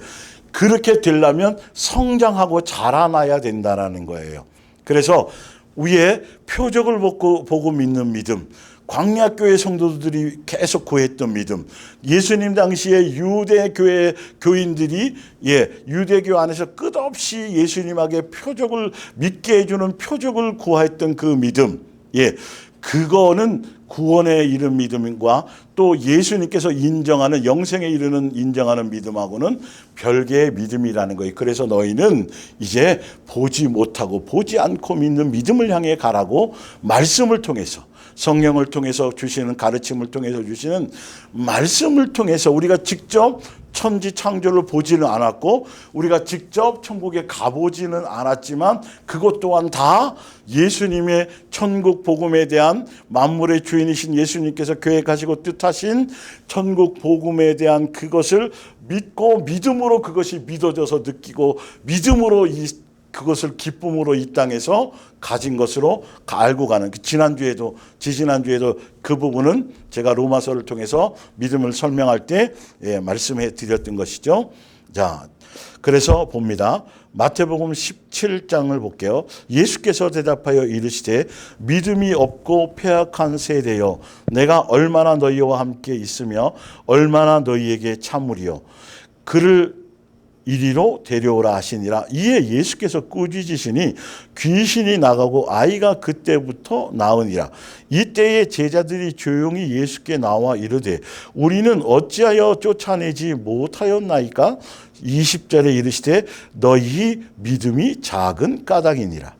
그렇게 되려면 성장하고 자라나야 된다는 거예요. 그래서 위에 표적을 보고 믿는 믿음, 광야교회 성도들이 계속 구했던 믿음, 예수님 당시에 유대교회 교인들이, 예, 유대교 안에서 끝없이 예수님에게 표적을 믿게 해주는 표적을 구했던 그 믿음, 예, 그거는 구원에 이른 믿음과 또 예수님께서 인정하는 영생에 이르는 인정하는 믿음하고는 별개의 믿음이라는 거예요. 그래서 너희는 이제 보지 못하고 보지 않고 믿는 믿음을 향해 가라고 말씀을 통해서, 성령을 통해서 주시는 가르침을 통해서 주시는 말씀을 통해서, 우리가 직접 천지 창조를 보지는 않았고 우리가 직접 천국에 가보지는 않았지만 그것 또한 다 예수님의 천국 복음에 대한, 만물의 주인이신 예수님께서 계획하시고 뜻하신 천국 복음에 대한 그것을 믿고 믿음으로 그것이 믿어져서 느끼고 믿음으로 그것을 기쁨으로 이 땅에서 가진 것으로 알고 가는, 지지난주에도 그 부분은 제가 로마서를 통해서 믿음을 설명할 때 말씀해 드렸던 것이죠. 자, 그래서 봅니다. 마태복음 17장을 볼게요. 예수께서 대답하여 이르시되 믿음이 없고 패악한 세대여, 내가 얼마나 너희와 함께 있으며 얼마나 너희에게 참으리요. 그를 이리로 데려오라 하시니라. 이에 예수께서 꾸짖으시니 귀신이 나가고 아이가 그때부터 나으니라. 이때에 제자들이 조용히 예수께 나와 이르되 우리는 어찌하여 쫓아내지 못하였나이까? 20절에 이르시되 너희 믿음이 작은 까닭이니라.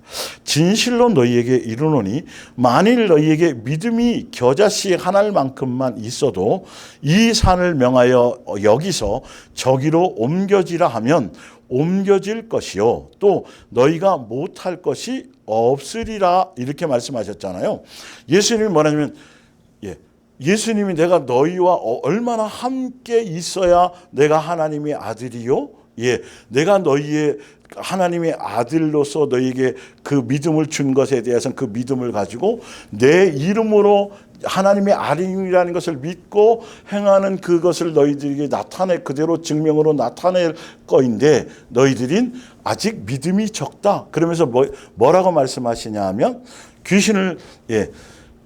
진실로 너희에게 이르노니 만일 너희에게 믿음이 겨자씨 한 알만큼만 있어도 이 산을 명하여 여기서 저기로 옮겨지라 하면 옮겨질 것이요 또 너희가 못할 것이 없으리라. 이렇게 말씀하셨잖아요. 예수님이 뭐냐면, 예수님이 내가 너희와 얼마나 함께 있어야 내가 하나님의 아들이요? 예, 내가 너희의 하나님의 아들로서 너희에게 그 믿음을 준 것에 대해서는 그 믿음을 가지고 내 이름으로 하나님의 아들이라는 것을 믿고 행하는 그것을 너희들에게 그대로 증명으로 나타낼 거인데 너희들인 아직 믿음이 적다. 그러면서 뭐라고 말씀하시냐 하면 귀신을,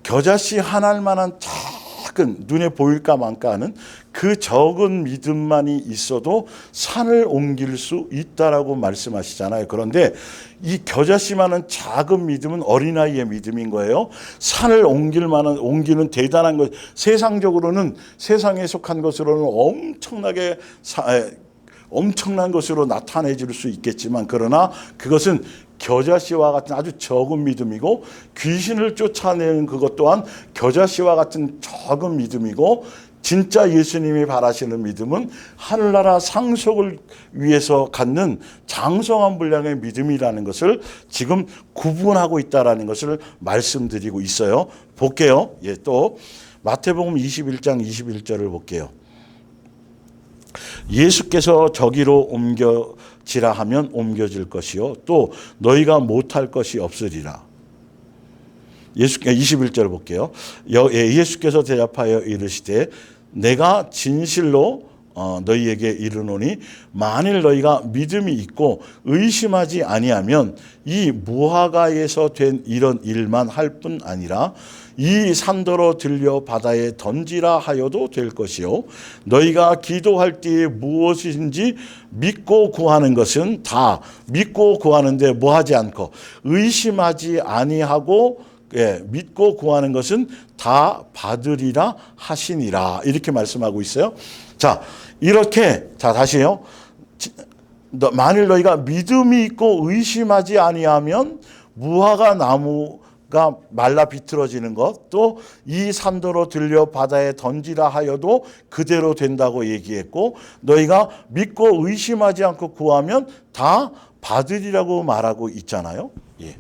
겨자씨 한 알만한 작은, 눈에 보일까 말까 하는 그 적은 믿음만이 있어도 산을 옮길 수 있다라고 말씀하시잖아요. 그런데 이 겨자씨만한 작은 믿음은 어린아이의 믿음인 거예요. 산을 옮기는 대단한 것, 세상적으로는, 세상에 속한 것으로는 엄청난 것으로 나타내질 수 있겠지만, 그러나 그것은 겨자씨와 같은 아주 적은 믿음이고, 귀신을 쫓아내는 그것 또한 겨자씨와 같은 적은 믿음이고, 진짜 예수님이 바라시는 믿음은 하늘나라 상속을 위해서 갖는 장성한 분량의 믿음이라는 것을 지금 구분하고 있다는 것을 말씀드리고 있어요. 볼게요. 예, 또 마태복음 21장 21절을 볼게요. 예수께서 저기로 옮겨지라 하면 옮겨질 것이요 또 너희가 못할 것이 없으리라. 21절 볼게요. 예수께서 대답하여 이르시되 내가 진실로 너희에게 이르노니 만일 너희가 믿음이 있고 의심하지 아니하면 이 무화과에서 된 이런 일만 할 뿐 아니라 이 산더러 들려 바다에 던지라 하여도 될 것이요 너희가 기도할 때에 무엇인지 믿고 구하는 것은 다 믿고 구하는데 뭐하지 않고 의심하지 아니하고 믿고 구하는 것은 다 받으리라 하시니라. 이렇게 말씀하고 있어요. 자, 이렇게, 자, 다시요. 만일 너희가 믿음이 있고 의심하지 아니하면 무화과 나무가 말라 비틀어지는 것, 또 이 산도로 들려 바다에 던지라 하여도 그대로 된다고 얘기했고, 너희가 믿고 의심하지 않고 구하면 다 받으리라고 말하고 있잖아요. 예.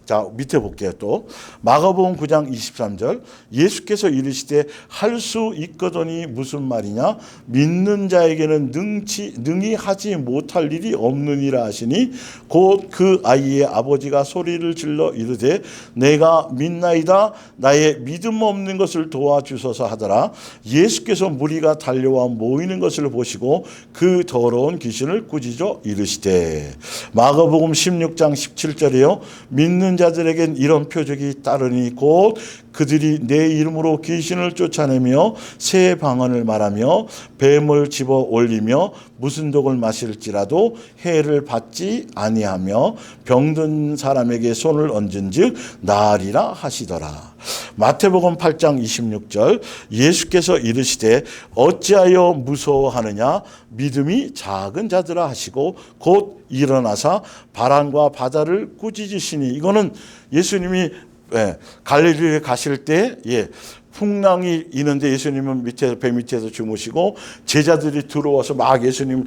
자, 밑에 볼게요. 또 마가복음 9장 23절 예수께서 이르시되 할 수 있거더니 무슨 말이냐 믿는 자에게는 능히 하지 못할 일이 없느니라 하시니 곧 그 아이의 아버지가 소리를 질러 이르되 내가 믿나이다 나의 믿음 없는 것을 도와주소서 하더라. 예수께서 무리가 달려와 모이는 것을 보시고 그 더러운 귀신을 꾸짖어 이르시되 마가복음 16장 17절이요 믿는 자들에겐 이런 표적이 따르니 곧 그들이 내 이름으로 귀신을 쫓아내며 새 방언을 말하며 뱀을 집어 올리며 무슨 독을 마실지라도 해를 받지 아니하며 병든 사람에게 손을 얹은즉 나으리라 하시더라. 마태복음 8장 26절 예수께서 이르시되 어찌하여 무서워하느냐 믿음이 작은 자들아 하시고 곧 일어나사 바람과 바다를 꾸짖으시니 이거는 예수님이 갈릴리에 가실 때 풍랑이 있는데 예수님은 배 밑에서 주무시고 제자들이 들어와서 막 예수님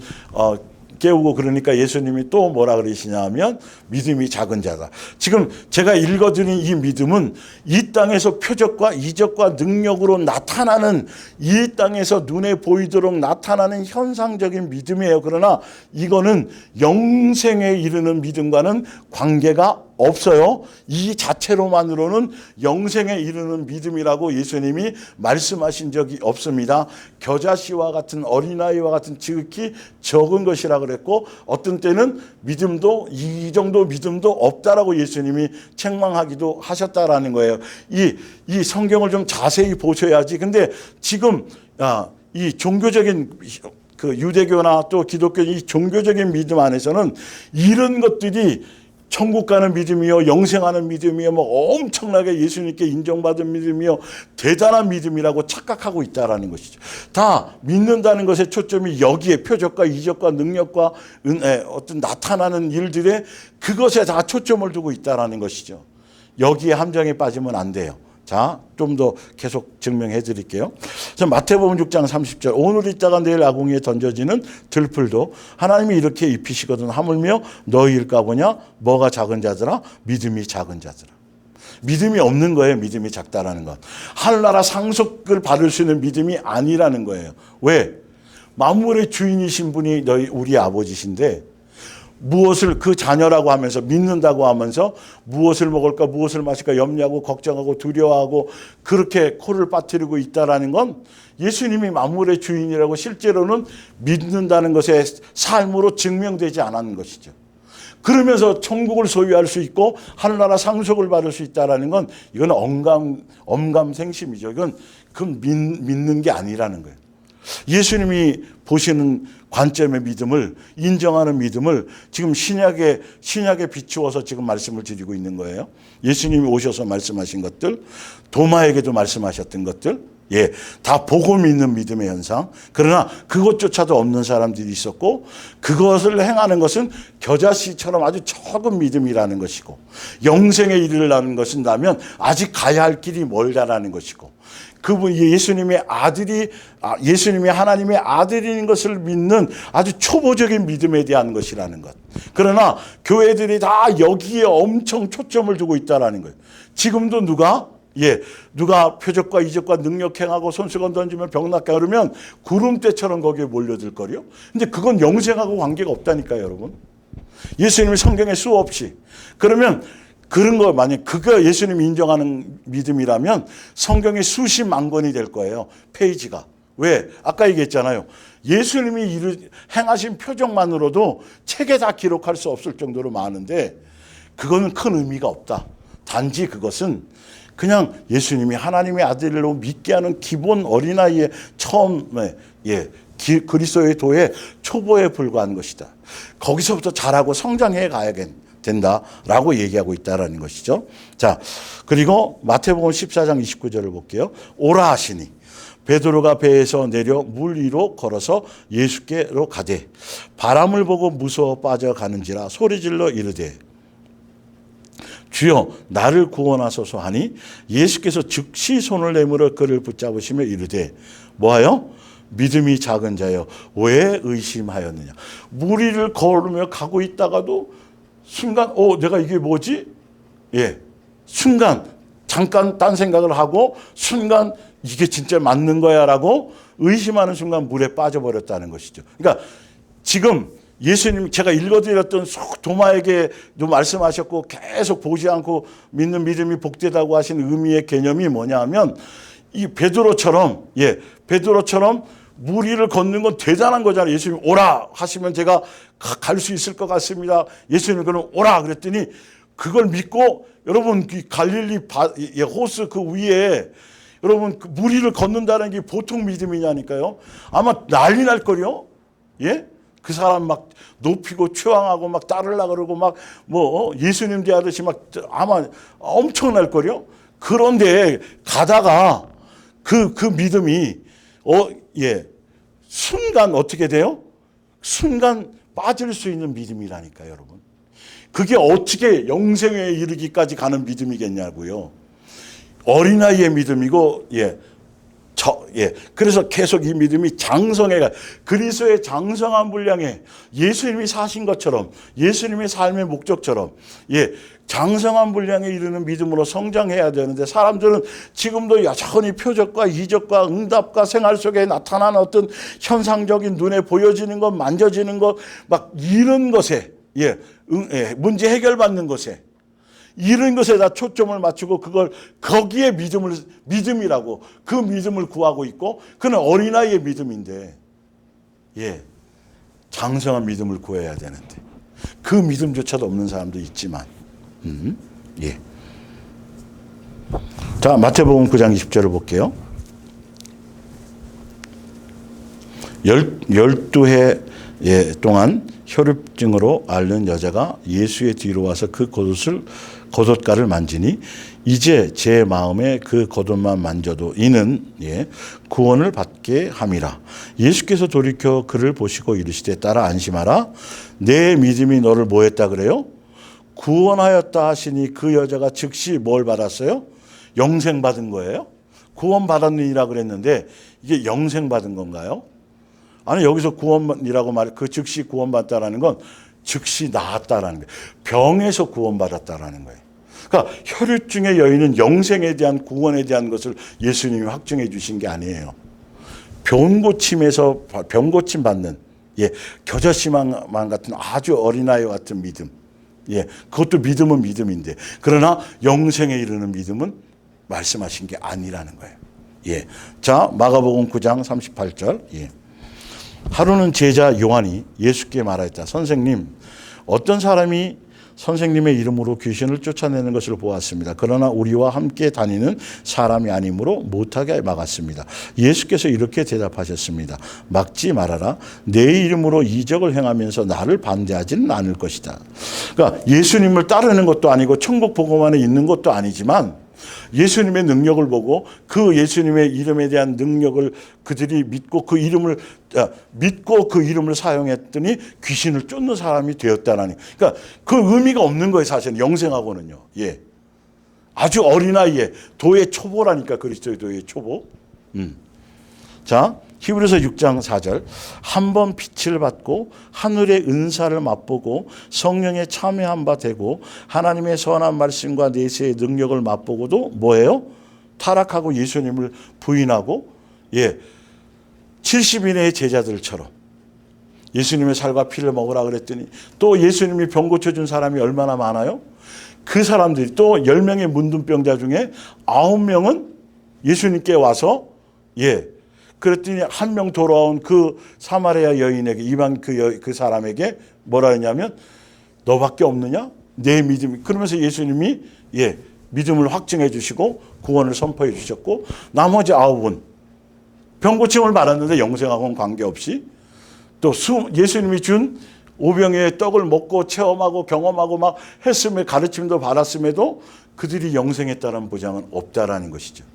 깨우고 그러니까 예수님이 또 뭐라 그러시냐 하면 믿음이 작은 자다. 지금 제가 읽어드린 이 믿음은 이 땅에서 표적과 이적과 능력으로 나타나는 이 땅에서 눈에 보이도록 나타나는 현상적인 믿음이에요. 그러나 이거는 영생에 이르는 믿음과는 관계가 없어요. 이 자체로만으로는 영생에 이르는 믿음이라고 예수님이 말씀하신 적이 없습니다. 겨자씨와 같은 어린아이와 같은 지극히 적은 것이라 그랬고 어떤 때는 믿음도 이 정도 믿음도 없다라고 예수님이 책망하기도 하셨다라는 거예요. 이 성경을 좀 자세히 보셔야지. 근데 지금 이 종교적인 그 유대교나 또 기독교 이 종교적인 믿음 안에서는 이런 것들이 천국 가는 믿음이요 영생하는 믿음이요 뭐 엄청나게 예수님께 인정받은 믿음이요 대단한 믿음이라고 착각하고 있다라는 것이죠. 다 믿는다는 것의 초점이 여기에 표적과 이적과 능력과 어떤 나타나는 일들에 그것에 다 초점을 두고 있다라는 것이죠. 여기에 함정에 빠지면 안 돼요. 자, 좀 더 계속 증명해 드릴게요. 마태복음 6장 30절 오늘 있다가 내일 아궁이에 던져지는 들풀도 하나님이 이렇게 입히시거든 하물며 너희일까 보냐 뭐가 작은 자들아 믿음이 작은 자들아. 믿음이 없는 거예요. 믿음이 작다라는 것. 하늘나라 상속을 받을 수 있는 믿음이 아니라는 거예요. 왜? 만물의 주인이신 분이 우리 아버지신데 무엇을 그 자녀라고 하면서 믿는다고 하면서 무엇을 먹을까 무엇을 마실까 염려하고 걱정하고 두려워하고 그렇게 코를 빠뜨리고 있다라는 건 예수님이 만물의 주인이라고 실제로는 믿는다는 것의 삶으로 증명되지 않았는 것이죠. 그러면서 천국을 소유할 수 있고 하늘나라 상속을 받을 수 있다라는 건 이건 엄감생심이죠. 그건 믿는 게 아니라는 거예요. 예수님이 보시는 관점의 믿음을 인정하는 믿음을 지금 신약에 비추어서 지금 말씀을 드리고 있는 거예요. 예수님이 오셔서 말씀하신 것들, 도마에게도 말씀하셨던 것들, 예, 다 보고 믿는 믿음의 현상. 그러나 그것조차도 없는 사람들이 있었고, 그것을 행하는 것은 겨자씨처럼 아주 적은 믿음이라는 것이고, 영생에 이르려는 것은 나면 아직 가야 할 길이 멀다라는 것이고, 그분 예수님의 아들이, 예수님이 하나님의 아들인 것을 믿는 아주 초보적인 믿음에 대한 것이라는 것. 그러나 교회들이 다 여기에 엄청 초점을 두고 있다라는 거예요. 지금도 누가 표적과 이적과 능력 행하고 손수건 던지면 병 낫게 하면 구름대처럼 거기에 몰려들 거요. 근데 그건 영생하고 관계가 없다니까요, 여러분. 예수님이 성경에 수없이. 그러면 그런 거 만약 그거 예수님이 인정하는 믿음이라면 성경에 수십만 권이 될 거예요. 페이지가. 왜? 아까 얘기했잖아요. 예수님이 행하신 표적만으로도 책에 다 기록할 수 없을 정도로 많은데 그거는 큰 의미가 없다. 단지 그것은 그냥 예수님이 하나님의 아들로 믿게 하는 기본 어린아이의 처음에 그리스도의 도의 초보에 불과한 것이다. 거기서부터 자라고 성장해 가야 된다라고 얘기하고 있다라는 것이죠. 자, 그리고 마태복음 14장 29절을 볼게요. 오라 하시니 베드로가 배에서 내려 물 위로 걸어서 예수께로 가되 바람을 보고 무서워 빠져가는지라 소리질러 이르되 주여 나를 구원하소서 하니 예수께서 즉시 손을 내밀어 그를 붙잡으시며 이르되 뭐하여? 믿음이 작은 자여 왜 의심하였느냐. 물 위를 걸으며 가고 있다가도 순간 내가 이게 뭐지? 순간 잠깐 딴 생각을 하고 순간 이게 진짜 맞는 거야 라고 의심하는 순간 물에 빠져버렸다는 것이죠. 그러니까 지금 예수님 제가 읽어드렸던 도마에게도 말씀하셨고 계속 보지 않고 믿는 믿음이 복되다고 하신 의미의 개념이 뭐냐 하면 이 베드로처럼 물 위를 걷는 건 대단한 거잖아요. 예수님 오라 하시면 제가 갈 수 있을 것 같습니다. 예수님 그럼 오라 그랬더니 그걸 믿고 여러분 갈릴리 호수 그 위에 여러분 물 위를 걷는다는 게 보통 믿음이냐니까요. 아마 난리 날 거요. 예? 그 사람 막 높이고 추앙하고 막 따르려 그러고 막 예수님 대하듯이 막 아마 엄청날 거요. 그런데 가다가 그 믿음이 순간 어떻게 돼요? 순간 빠질 수 있는 믿음이라니까요, 여러분. 그게 어떻게 영생에 이르기까지 가는 믿음이겠냐고요. 어린아이의 믿음이고, 그래서 계속 이 믿음이 장성해가 그리스도의 장성한 분량에 예수님이 사신 것처럼 예수님의 삶의 목적처럼 장성한 분량에 이르는 믿음으로 성장해야 되는데 사람들은 지금도 여전히 표적과 이적과 응답과 생활 속에 나타나는 어떤 현상적인 눈에 보여지는 것 만져지는 것 막 이런 것에 문제 해결받는 것에 이런 것에 다 초점을 맞추고 그걸 거기에 믿음이라고 그 믿음을 구하고 있고 그는 어린아이의 믿음인데 장성한 믿음을 구해야 되는데 그 믿음조차도 없는 사람도 있지만 자 마태복음 9장 20절을 볼게요. 12해 동안 혈루증으로 앓는 여자가 예수의 뒤로 와서 그 겉옷가를 만지니 이제 제 마음에 그 겉옷만 만져도 이는 구원을 받게 함이라. 예수께서 돌이켜 그를 보시고 이르시되 따라 안심하라. 내 믿음이 너를 뭐 했다 그래요? 구원하였다 하시니 그 여자가 즉시 뭘 받았어요? 영생 받은 거예요? 구원 받았느니라 그랬는데 이게 영생 받은 건가요? 아니 여기서 구원이라고 그 즉시 구원받았다라는 건 즉시 나았다라는 거예요. 병에서 구원받았다라는 거예요. 그러니까 혈루증의 여인은 영생에 대한 구원에 대한 것을 예수님이 확증해 주신 게 아니에요. 병고침에서 병고침 받는 겨자씨만 같은 아주 어린아이 같은 믿음. 그것도 믿음은 믿음인데 그러나 영생에 이르는 믿음은 말씀하신 게 아니라는 거예요. 자 마가복음 9장 38절. 하루는 제자 요한이 예수께 말하였다. 선생님, 어떤 사람이 선생님의 이름으로 귀신을 쫓아내는 것을 보았습니다. 그러나 우리와 함께 다니는 사람이 아니므로 못하게 막았습니다. 예수께서 이렇게 대답하셨습니다. 막지 말아라. 내 이름으로 이적을 행하면서 나를 반대하지는 않을 것이다. 그러니까 예수님을 따르는 것도 아니고 천국 복음 안에 있는 것도 아니지만 예수님의 능력을 보고 그 예수님의 이름에 대한 능력을 그들이 믿고 그 이름을 사용했더니 귀신을 쫓는 사람이 되었다라니. 그러니까 그 의미가 없는 거예요, 사실은. 영생하고는요. 예. 아주 어린아이에 도의 초보라니까, 그리스도의 도의 초보. 자, 히브리서 6장 4절. 한번 빛을 받고 하늘의 은사를 맛보고 성령에 참여한 바 되고 하나님의 선한 말씀과 내세의 능력을 맛보고도 뭐예요? 타락하고 예수님을 부인하고 70인의 제자들처럼 예수님의 살과 피를 먹으라 그랬더니 또 예수님이 병 고쳐준 사람이 얼마나 많아요? 그 사람들이 또 10명의 문둥병자 중에 9명은 예수님께 와서 그랬더니 한 명 돌아온 그 사마리아 여인에게, 이방 그 사람에게 뭐라 했냐면 너밖에 없느냐? 내 믿음이. 그러면서 예수님이 믿음을 확증해 주시고 구원을 선포해 주셨고, 나머지 9은 병 고침을 받았는데 영생하고는 관계없이 또 예수님이 준 오병이의 떡을 먹고 체험하고 경험하고 막 했음에 가르침도 받았음에도 그들이 영생했다는 보장은 없다라는 것이죠.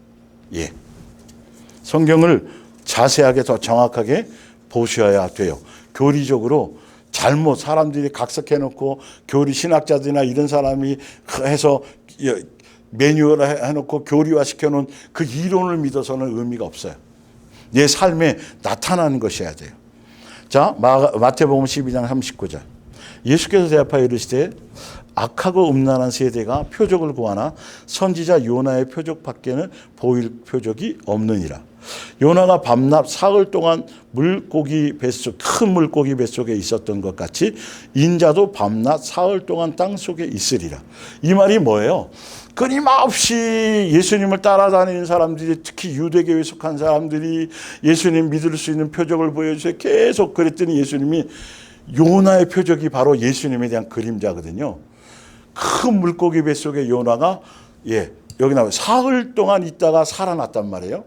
성경을 자세하게 더 정확하게 보셔야 돼요. 교리적으로 잘못 사람들이 각색해놓고 교리 신학자들이나 이런 사람이 해서 매뉴얼 해놓고 교리화 시켜놓은 그 이론을 믿어서는 의미가 없어요. 내 삶에 나타나는 것이어야 돼요. 자, 마태복음 12장 39절. 예수께서 대답하여 이르시되 악하고 음란한 세대가 표적을 구하나 선지자 요나의 표적 밖에는 보일 표적이 없느니라. 요나가 밤낮 사흘 동안 큰 물고기 뱃속에 있었던 것 같이 인자도 밤낮 사흘 동안 땅속에 있으리라. 이 말이 뭐예요? 끊임없이 예수님을 따라다니는 사람들이, 특히 유대교에 속한 사람들이 예수님 믿을 수 있는 표적을 보여주세요. 계속 그랬더니 예수님이 요나의 표적이 바로 예수님에 대한 그림자거든요. 큰 물고기 뱃속에 요나가 여기 나와요. 사흘 동안 있다가 살아났단 말이에요.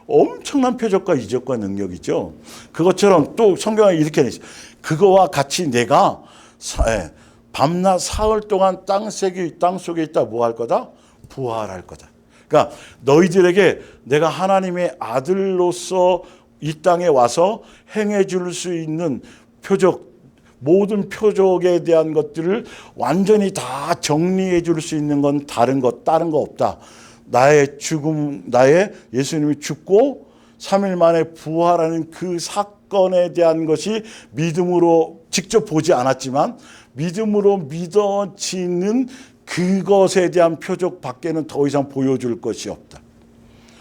엄청난 표적과 이적과 능력이죠. 그것처럼 또 성경에 이렇게 있어요. 그거와 같이 내가 밤낮 사흘 동안 땅 속에 있다 뭐 할 거다? 부활할 거다. 그러니까 너희들에게 내가 하나님의 아들로서 이 땅에 와서 행해 줄 수 있는 표적, 모든 표적에 대한 것들을 완전히 다 정리해 줄 수 있는 건 다른 거 없다. 나의 죽음, 예수님이 죽고 3일 만에 부활하는 그 사건에 대한 것이 믿음으로 직접 보지 않았지만 믿음으로 믿어지는 그것에 대한 표적 밖에는 더 이상 보여줄 것이 없다.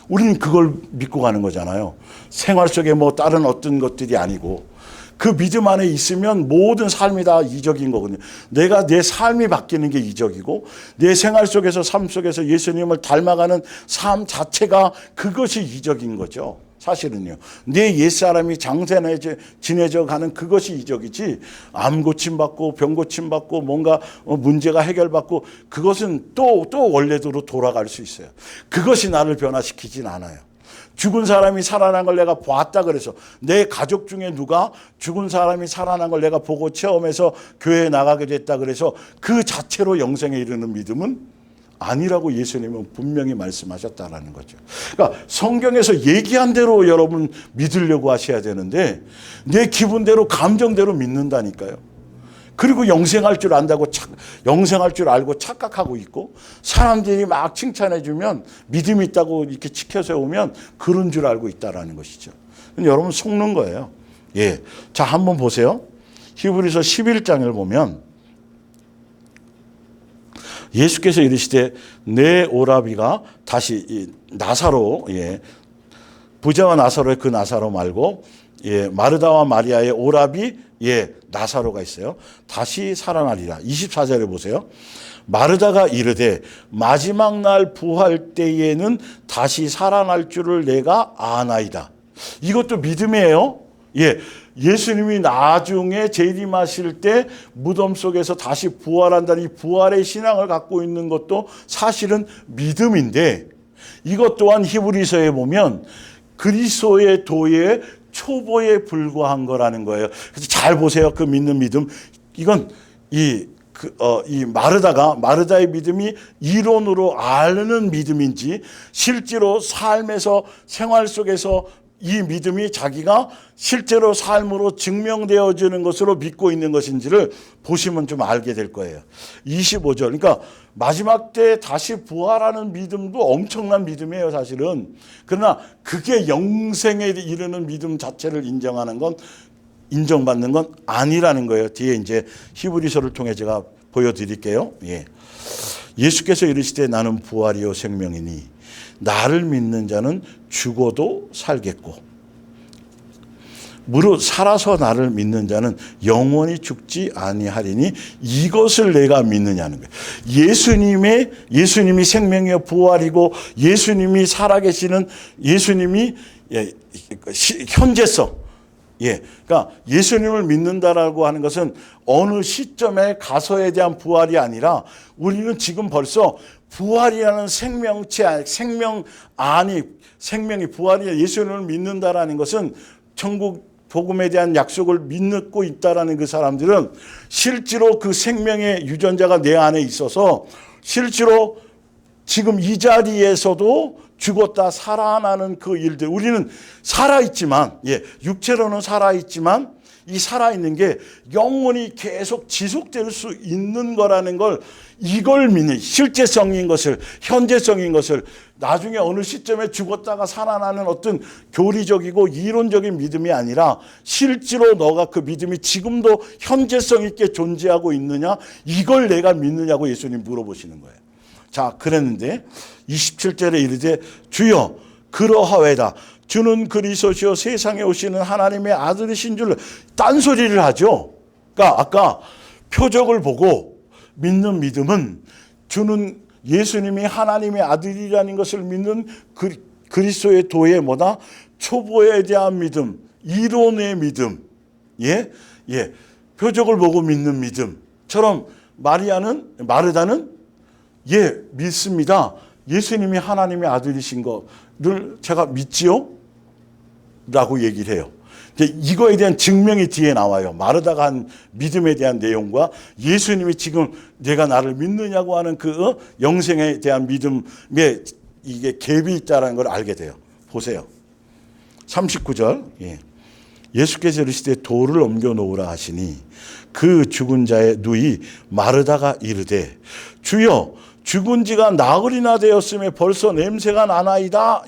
우리는 그걸 믿고 가는 거잖아요. 생활 속에 뭐 다른 어떤 것들이 아니고 그 믿음 안에 있으면 모든 삶이 다 이적인 거거든요. 내 삶이 바뀌는 게 이적이고 내 생활 속에서 삶 속에서 예수님을 닮아가는 삶 자체가 그것이 이적인 거죠. 사실은요. 내 옛사람이 지내져 가는 그것이 이적이지 암 고침받고 병 고침받고 뭔가 문제가 해결받고 그것은 또 원래대로 돌아갈 수 있어요. 그것이 나를 변화시키진 않아요. 죽은 사람이 살아난 걸 내가 봤다 그래서 내 가족 중에 누가 죽은 사람이 살아난 걸 내가 보고 체험해서 교회에 나가게 됐다 그래서 그 자체로 영생에 이르는 믿음은 아니라고 예수님은 분명히 말씀하셨다라는 거죠. 그러니까 성경에서 얘기한 대로 여러분 믿으려고 하셔야 되는데 내 기분대로 감정대로 믿는다니까요. 그리고 영생할 줄 알고 착각하고 있고 사람들이 막 칭찬해 주면 믿음이 있다고 이렇게 치켜 세우면 그런 줄 알고 있다라는 것이죠. 여러분 속는 거예요. 자, 한번 보세요. 히브리서 11장을 보면 예수께서 이르시되 내 오라비가 다시 나사로, 부자와 나사로의 그 나사로 말고 마르다와 마리아의 오라비 나사로가 있어요. 다시 살아나리라. 24절에 보세요. 마르다가 이르되 마지막 날 부활 때에는 다시 살아날 줄을 내가 아나이다. 이것도 믿음이에요. 예수님이 나중에 재림하실 때 무덤 속에서 다시 부활한다는 이 부활의 신앙을 갖고 있는 것도 사실은 믿음인데 이것 또한 히브리서에 보면 그리스도의 도의 초보에 불과한 거라는 거예요. 그래서 잘 보세요. 그 믿는 믿음. 이건 이 마르다의 믿음이 이론으로 아는 믿음인지 실제로 삶에서 생활 속에서 이 믿음이 자기가 실제로 삶으로 증명되어지는 것으로 믿고 있는 것인지를 보시면 좀 알게 될 거예요. 25절. 그러니까 마지막 때 다시 부활하는 믿음도 엄청난 믿음이에요, 사실은. 그러나 그게 영생에 이르는 믿음 자체를 인정받는 건 아니라는 거예요. 뒤에 이제 히브리서를 통해 제가 보여드릴게요. 예. 예수께서 이르시되 나는 부활이요 생명이니 나를 믿는 자는 죽어도 살겠고 무릇 살아서 나를 믿는 자는 영원히 죽지 아니하리니 이것을 내가 믿느냐는 거예요. 예수님이 생명이요 부활이고 예수님이 살아계시는 예수님이 현재성. 그러니까 예수님을 믿는다라고 하는 것은 어느 시점에 가서에 대한 부활이 아니라 우리는 지금 벌써 부활이라는 생명이 부활이 예수님을 믿는다라는 것은 천국 복음에 대한 약속을 믿고 있다라는 그 사람들은 실제로 그 생명의 유전자가 내 안에 있어서 실제로 지금 이 자리에서도 죽었다 살아나는 그 일들, 우리는 살아있지만, 육체로는 살아있지만 이 살아있는 게 영원히 계속 지속될 수 있는 거라는 걸, 이걸 믿는 실제성인 것을, 현재성인 것을, 나중에 어느 시점에 죽었다가 살아나는 어떤 교리적이고 이론적인 믿음이 아니라 실제로 너가 그 믿음이 지금도 현재성 있게 존재하고 있느냐, 이걸 내가 믿느냐고 예수님 물어보시는 거예요. 자, 그랬는데 27절에 이르되 주여 그러하외다. 주는 그리스도시요 세상에 오시는 하나님의 아들이신 줄 딴소리를 하죠. 그러니까 아까 표적을 보고 믿는 믿음은 주는 예수님이 하나님의 아들이라는 것을 믿는 그리스도의 도의 뭐다? 초보에 대한 믿음, 이론의 믿음, 표적을 보고 믿는 믿음처럼 마르다는 믿습니다. 예수님이 하나님의 아들이신 거를 제가 믿지요? 라고 얘기를 해요. 이거에 대한 증명이 뒤에 나와요. 마르다가 한 믿음에 대한 내용과 예수님이 지금 내가 나를 믿느냐고 하는 그 영생에 대한 믿음에 이게 갭이 있다는 걸 알게 돼요. 보세요. 39절. 예수께서 이르시되 돌을 옮겨 놓으라 하시니 그 죽은 자의 누이 마르다가 이르되 주여 죽은 지가 나흘이나 되었음에 벌써 냄새가 나나이다.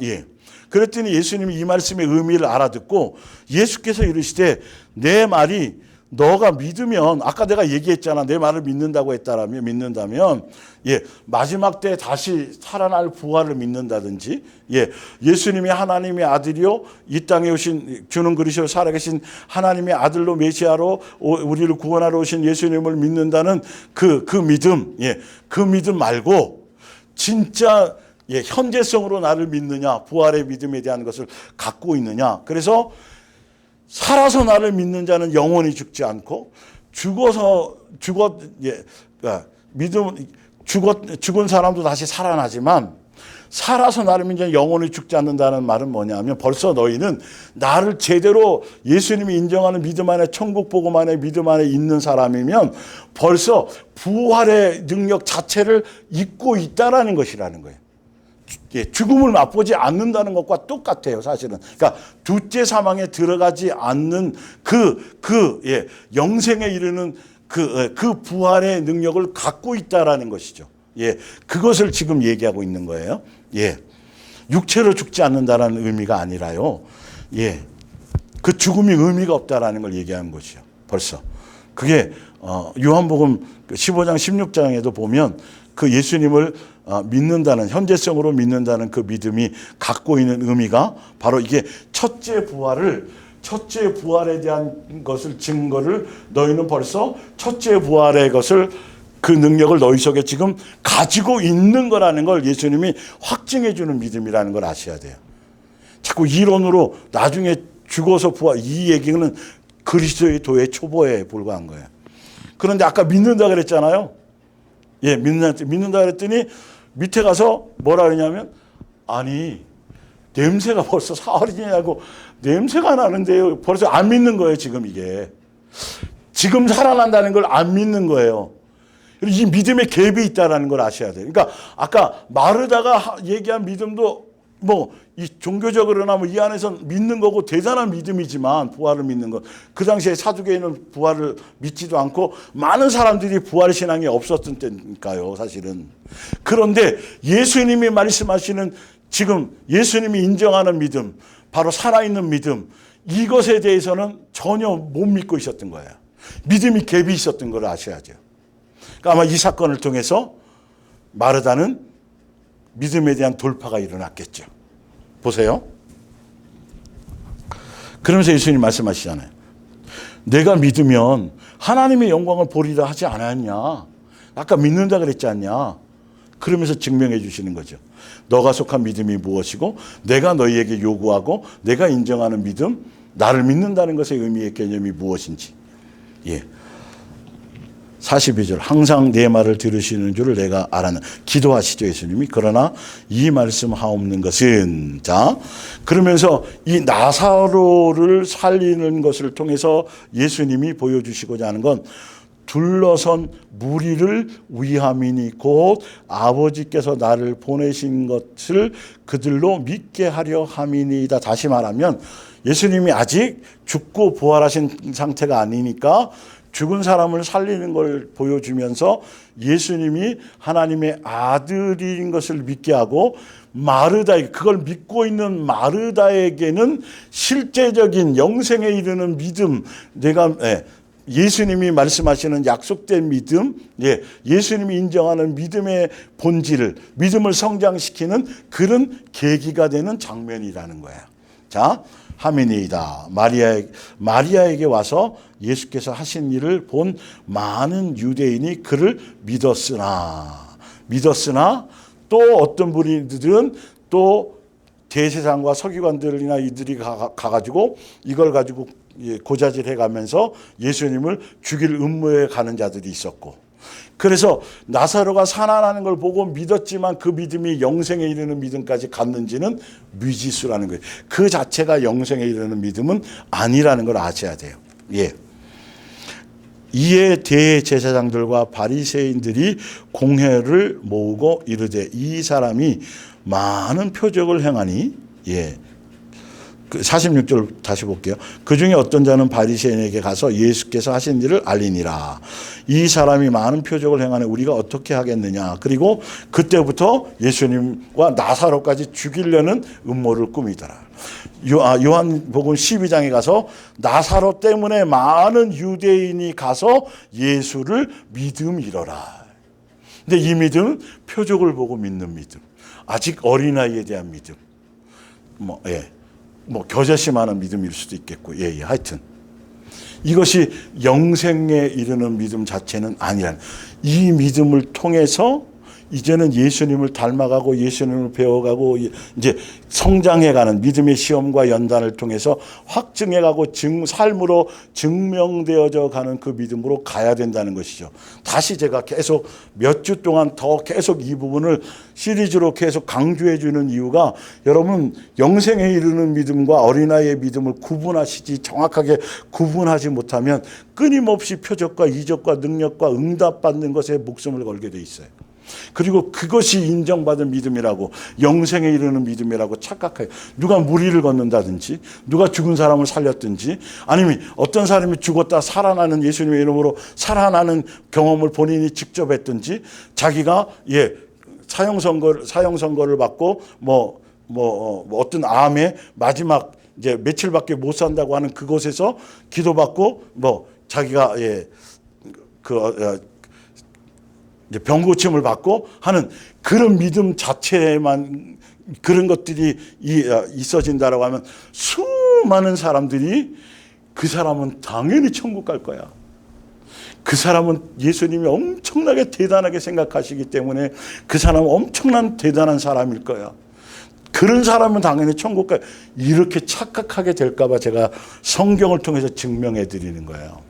그랬더니 예수님이 이 말씀의 의미를 알아듣고 예수께서 이르시되 내 말이 너가 믿으면, 아까 내가 얘기했잖아. 내 말을 믿는다면 마지막 때 다시 살아날 부활을 믿는다든지, 예수님이 하나님의 아들이요 이 땅에 오신 주는 그리스도 살아계신 하나님의 아들로 메시아로 우리를 구원하러 오신 예수님을 믿는다는 그 믿음, 그 믿음 말고 진짜 현재성으로 나를 믿느냐, 부활의 믿음에 대한 것을 갖고 있느냐. 그래서 살아서 나를 믿는 자는 영원히 죽지 않고 죽은 사람도 다시 살아나지만 살아서 나를 믿는 자는 영원히 죽지 않는다는 말은 뭐냐면 벌써 너희는 나를 제대로 예수님이 인정하는 믿음 안에, 천국 복음 안에, 믿음 안에 있는 사람이면 벌써 부활의 능력 자체를 잊고 있다라는 것이라는 거예요. 죽음을 맛보지 않는다는 것과 똑같아요, 사실은. 그러니까 둘째 사망에 들어가지 않는 영생에 이르는 그 부활의 능력을 갖고 있다라는 것이죠. 그것을 지금 얘기하고 있는 거예요. 육체로 죽지 않는다라는 의미가 아니라요. 그 죽음이 의미가 없다라는 걸 얘기하는 것이죠. 벌써. 그게 요한복음 15장 16장에도 보면 그 예수님을 믿는다는, 현재성으로 믿는다는 그 믿음이 갖고 있는 의미가 바로 이게 첫째 부활에 대한 것을 증거를 너희는 벌써 첫째 부활의 것을, 그 능력을 너희 속에 지금 가지고 있는 거라는 걸 예수님이 확증해 주는 믿음이라는 걸 아셔야 돼요. 자꾸 이론으로 나중에 죽어서 부활, 이 얘기는 그리스도의 도의 초보에 불과한 거예요. 그런데 아까 믿는다 그랬잖아요. 믿는다 그랬더니 밑에 가서 뭐라 그러냐면, 아니 냄새가 벌써 사흘이냐고 냄새가 나는데요. 벌써 안 믿는 거예요. 지금 이게 지금 살아난다는 걸 안 믿는 거예요. 이 믿음의 갭이 있다는 걸 아셔야 돼요. 그러니까 아까 마르다가 얘기한 믿음도 이 종교적으로나 이 안에서 믿는 거고 대단한 믿음이지만 부활을 믿는 것. 그 당시에 사두개인은 부활을 믿지도 않고 많은 사람들이 부활 신앙이 없었던 때니까요, 사실은. 그런데 예수님이 말씀하시는 지금 예수님이 인정하는 믿음, 바로 살아있는 믿음, 이것에 대해서는 전혀 못 믿고 있었던 거예요. 믿음이 갭이 있었던 걸 아셔야죠. 그러니까 아마 이 사건을 통해서 마르다는 믿음에 대한 돌파가 일어났겠죠. 보세요. 그러면서 예수님 말씀하시잖아요. 내가 믿으면 하나님의 영광을 보리라 하지 않았냐. 아까 믿는다 그랬지 않냐. 그러면서 증명해 주시는 거죠. 너가 속한 믿음이 무엇이고 내가 너희에게 요구하고 내가 인정하는 믿음, 나를 믿는다는 것의 의미의 개념이 무엇인지. 예. 42절 항상 내 말을 들으시는 줄을 내가 알았는. 기도하시죠 예수님이. 그러나 이 말씀 하옵는 것은, 자 그러면서 이 나사로를 살리는 것을 통해서 예수님이 보여주시고자 하는 건 둘러선 무리를 위함이니 곧 아버지께서 나를 보내신 것을 그들로 믿게 하려 함이니이다. 다시 말하면 예수님이 아직 죽고 부활하신 상태가 아니니까 죽은 사람을 살리는 걸 보여주면서 예수님이 하나님의 아들인 것을 믿게 하고 마르다에게, 그걸 믿고 있는 마르다에게는 실제적인 영생에 이르는 믿음, 예수님이 말씀하시는 약속된 믿음, 예수님이 인정하는 믿음의 본질을, 믿음을 성장시키는 그런 계기가 되는 장면이라는 거예요. 자, 하미니이다. 마리아에게 와서 예수께서 하신 일을 본 많은 유대인이 그를 믿었으나 또 어떤 분들은 또 대제사장과 서기관들이나 이들이 가가지고 이걸 가지고 고자질해 가면서 예수님을 죽일 음모에 가는 자들이 있었고, 그래서 나사로가 살아나는 걸 보고 믿었지만 그 믿음이 영생에 이르는 믿음까지 갔는지는 미지수라는 거예요. 그 자체가 영생에 이르는 믿음은 아니라는 걸 아셔야 돼요. 예. 이에 대제사장들과 바리새인들이 공회를 모으고 이르되 이 사람이 많은 표적을 행하니, 46절 다시 볼게요. 그 중에 어떤 자는 바리새인에게 가서 예수께서 하신 일을 알리니라. 이 사람이 많은 표적을 행하니 우리가 어떻게 하겠느냐. 그리고 그때부터 예수님과 나사로까지 죽이려는 음모를 꾸미더라. 요한복음 12장에 가서 나사로 때문에 많은 유대인이 가서 예수를 믿음이러라. 근데 이 믿음은 표적을 보고 믿는 믿음, 아직 어린아이에 대한 믿음, 겨자씨만한 믿음일 수도 있겠고, 하여튼 이것이 영생에 이르는 믿음 자체는 아니란, 이 믿음을 통해서 이제는 예수님을 닮아가고 예수님을 배워가고 이제 성장해가는 믿음의 시험과 연단을 통해서 확증해가고 삶으로 증명되어져 가는 그 믿음으로 가야 된다는 것이죠. 다시 제가 계속 몇 주 동안 더 계속 이 부분을 시리즈로 계속 강조해 주는 이유가, 여러분 영생에 이르는 믿음과 어린아이의 믿음을 구분하시지, 정확하게 구분하지 못하면 끊임없이 표적과 이적과 능력과 응답받는 것에 목숨을 걸게 돼 있어요. 그리고 그것이 인정받은 믿음이라고, 영생에 이르는 믿음이라고 착각해요. 누가 무리를 걷는다든지, 누가 죽은 사람을 살렸든지, 아니면 어떤 사람이 죽었다 살아나는, 예수님의 이름으로 살아나는 경험을 본인이 직접 했든지, 자기가 사형 선고를 받고 어떤 암에 마지막 이제 며칠밖에 못 산다고 하는 그곳에서 기도받고 자기가 병 고침을 받고 하는 그런 믿음 자체만, 그런 것들이 있어진다라고 하면 수많은 사람들이, 그 사람은 당연히 천국 갈 거야. 그 사람은 예수님이 엄청나게 대단하게 생각하시기 때문에 그 사람은 엄청난 대단한 사람일 거야. 그런 사람은 당연히 천국 가요. 이렇게 착각하게 될까 봐 제가 성경을 통해서 증명해 드리는 거예요.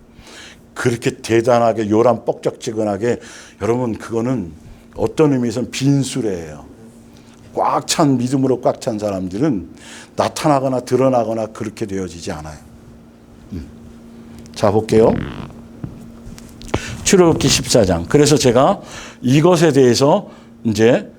그렇게 대단하게 요란 뻑적지근하게, 여러분 그거는 어떤 의미에서는 빈수레예요. 꽉 찬 믿음으로 꽉 찬 사람들은 나타나거나 드러나거나 그렇게 되어지지 않아요. 자 볼게요. 출애굽기 14장. 그래서 제가 이것에 대해서 이제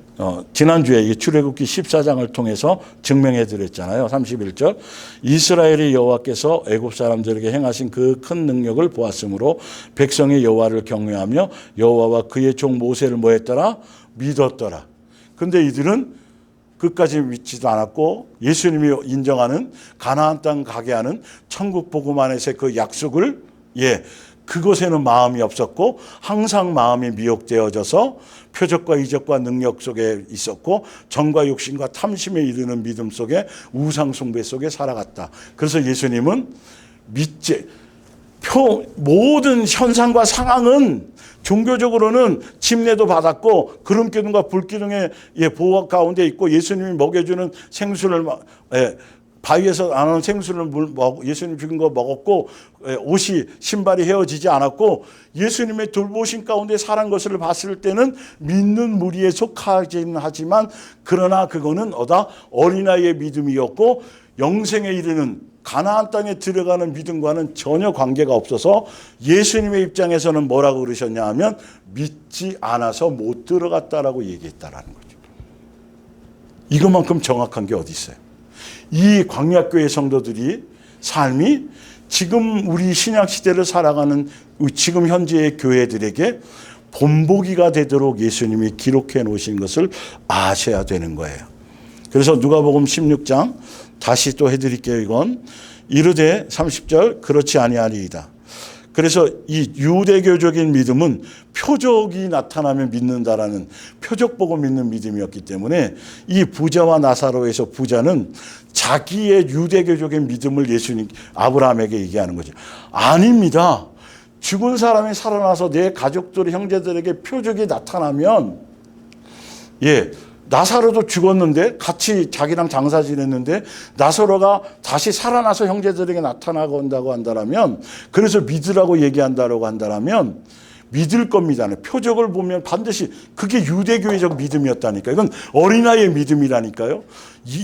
지난주에 이 출애굽기 14장을 통해서 증명해 드렸잖아요. 31절. 이스라엘이 여호와께서 애굽 사람들에게 행하신 그 큰 능력을 보았으므로 백성이 여호와를 경외하며 여호와와 그의 종 모세를 뭐 했더라? 믿었더라. 근데 이들은 끝까지 믿지도 않았고 예수님이 인정하는 가나안 땅 가게 하는 천국 복음 안에서의 그 약속을 그것에는 마음이 없었고 항상 마음이 미혹되어져서 표적과 이적과 능력 속에 있었고 정과 욕심과 탐심에 이르는 믿음 속에 우상 숭배 속에 살아갔다. 그래서 예수님은 모든 현상과 상황은 종교적으로는 침례도 받았고 구름기둥과 불기둥의 보호 가운데 있고 예수님이 먹여주는 생수를 바위에서 나는 생수를 예수님 죽인 거 먹었고 옷이 신발이 헤어지지 않았고 예수님의 돌보신 가운데 살한 것을 봤을 때는 믿는 무리에 속하긴 하지만 그러나 그거는 어린아이의 믿음이었고 영생에 이르는 가나안 땅에 들어가는 믿음과는 전혀 관계가 없어서 예수님의 입장에서는 뭐라고 그러셨냐 하면 믿지 않아서 못 들어갔다라고 얘기했다라는 거죠. 이것만큼 정확한 게 어디 있어요? 이 광야교회 성도들이 삶이 지금 우리 신약시대를 살아가는 지금 현재의 교회들에게 본보기가 되도록 예수님이 기록해 놓으신 것을 아셔야 되는 거예요. 그래서 누가복음 16장 다시 또 해드릴게요. 이건 이르되 30절 그렇지 아니하리이다. 그래서 이 유대교적인 믿음은 표적이 나타나면 믿는다라는 표적 보고 믿는 믿음이었기 때문에 이 부자와 나사로에서 부자는 자기의 유대교적인 믿음을 예수님 아브라함에게 얘기하는 거죠. 아닙니다. 죽은 사람이 살아나서 내 가족들 형제들에게 표적이 나타나면 나사로도 죽었는데 같이 자기랑 장사 지냈는데 나사로가 다시 살아나서 형제들에게 나타나고 온다고 한다면 그래서 믿으라고 얘기한다고 한다면 믿을 겁니다. 표적을 보면 반드시 그게 유대교회적 믿음이었다니까요. 이건 어린아이의 믿음이라니까요.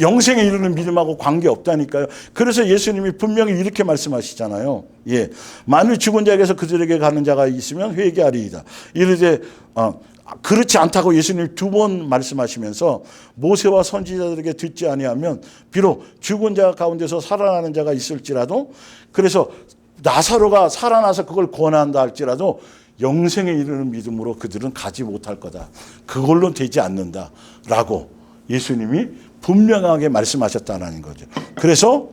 영생에 이르는 믿음하고 관계없다니까요. 그래서 예수님이 분명히 이렇게 말씀하시잖아요. 만일 죽은 자에게서 그들에게 가는 자가 있으면 회개하리이다. 이르되 그렇지 않다고 예수님이 두 번 말씀하시면서 모세와 선지자들에게 듣지 아니하면 비록 죽은 자 가운데서 살아나는 자가 있을지라도 그래서 나사로가 살아나서 그걸 권한다 할지라도 영생에 이르는 믿음으로 그들은 가지 못할 거다. 그걸로 되지 않는다라고 예수님이 분명하게 말씀하셨다는 거죠. 그래서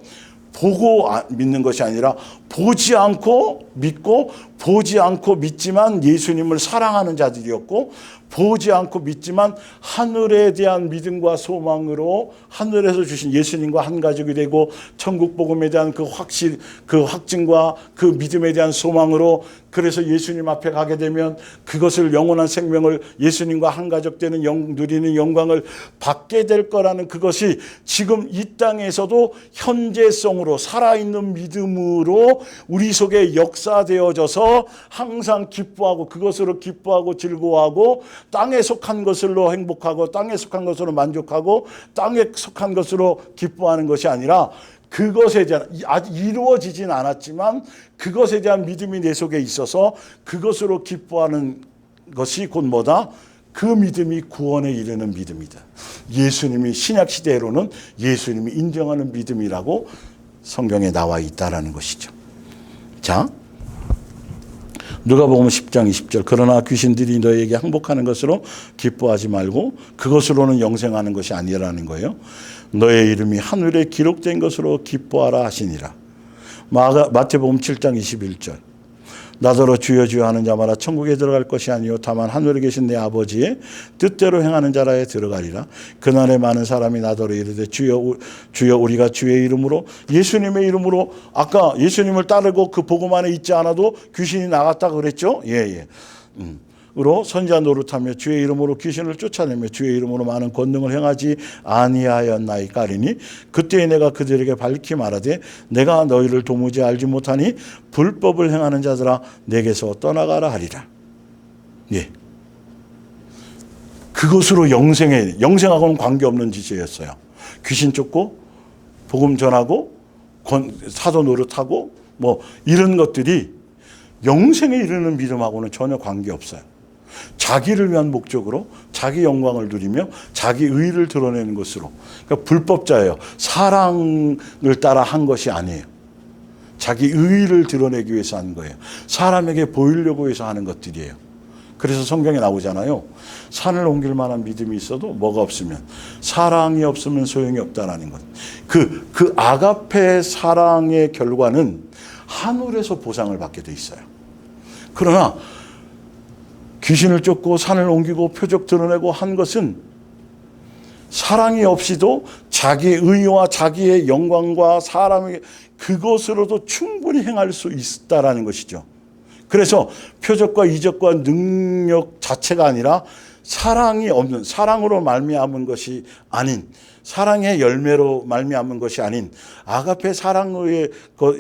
보고 믿는 것이 아니라 보지 않고 믿고 보지 않고 믿지만 예수님을 사랑하는 자들이었고 보지 않고 믿지만 하늘에 대한 믿음과 소망으로 하늘에서 주신 예수님과 한 가족이 되고 천국 복음에 대한 그 확증과 그 믿음에 대한 소망으로 그래서 예수님 앞에 가게 되면 그것을 영원한 생명을 예수님과 한 가족 되는 누리는 영광을 받게 될 거라는 그것이 지금 이 땅에서도 현재성으로 살아있는 믿음으로 우리 속에 역사되어져서 항상 기뻐하고 그것으로 기뻐하고 즐거워하고 땅에 속한 것으로 행복하고 땅에 속한 것으로 만족하고 땅에 속한 것으로 기뻐하는 것이 아니라 그것에 대한 아직 이루어지진 않았지만 그것에 대한 믿음이 내 속에 있어서 그것으로 기뻐하는 것이 곧 뭐다? 그 믿음이 구원에 이르는 믿음이다. 예수님이 신약시대로는 예수님이 인정하는 믿음이라고 성경에 나와 있다라는 것이죠. 자, 누가복음 10장 20절 그러나 귀신들이 너에게 항복하는 것으로 기뻐하지 말고 그것으로는 영생하는 것이 아니라는 거예요. 너의 이름이 하늘에 기록된 것으로 기뻐하라 하시니라. 마태복음 7장 21절 나더러 주여 주여 하는 자마다 천국에 들어갈 것이 아니요 다만 하늘에 계신 내 아버지의 뜻대로 행하는 자라에 들어가리라. 그날에 많은 사람이 나더러 이르되 주여 주여 우리가 주의 이름으로 예수님의 이름으로 아까 예수님을 따르고 그 복음 안에 있지 않아도 귀신이 나갔다 그랬죠. 으로 선지자 노릇하며 주의 이름으로 귀신을 쫓아내며 주의 이름으로 많은 권능을 행하지 아니하였나이까리니 그때 내가 그들에게 밝히 말하되 내가 너희를 도무지 알지 못하니 불법을 행하는 자들아 내게서 떠나가라 하리라. 그것으로 영생하고는 관계없는 짓이었어요. 귀신 쫓고 복음 전하고 사도 노릇하고 뭐 이런 것들이 영생에 이르는 믿음하고는 전혀 관계없어요. 자기를 위한 목적으로 자기 영광을 누리며 자기 의를 드러내는 것으로. 그러니까 불법자예요. 사랑을 따라 한 것이 아니에요. 자기 의를 드러내기 위해서 하는 거예요. 사람에게 보이려고 해서 하는 것들이에요. 그래서 성경에 나오잖아요. 산을 옮길 만한 믿음이 있어도 뭐가 없으면, 사랑이 없으면 소용이 없다라는 것. 그 아가페 사랑의 결과는 하늘에서 보상을 받게 돼 있어요. 그러나 귀신을 쫓고 산을 옮기고 표적 드러내고 한 것은 사랑이 없이도 자기의 의와 자기의 영광과 사람의 그것으로도 충분히 행할 수 있다라는 것이죠. 그래서 표적과 이적과 능력 자체가 아니라 사랑이 없는, 사랑으로 말미암은 것이 아닌, 사랑의 열매로 말미암은 것이 아닌, 아가페 사랑의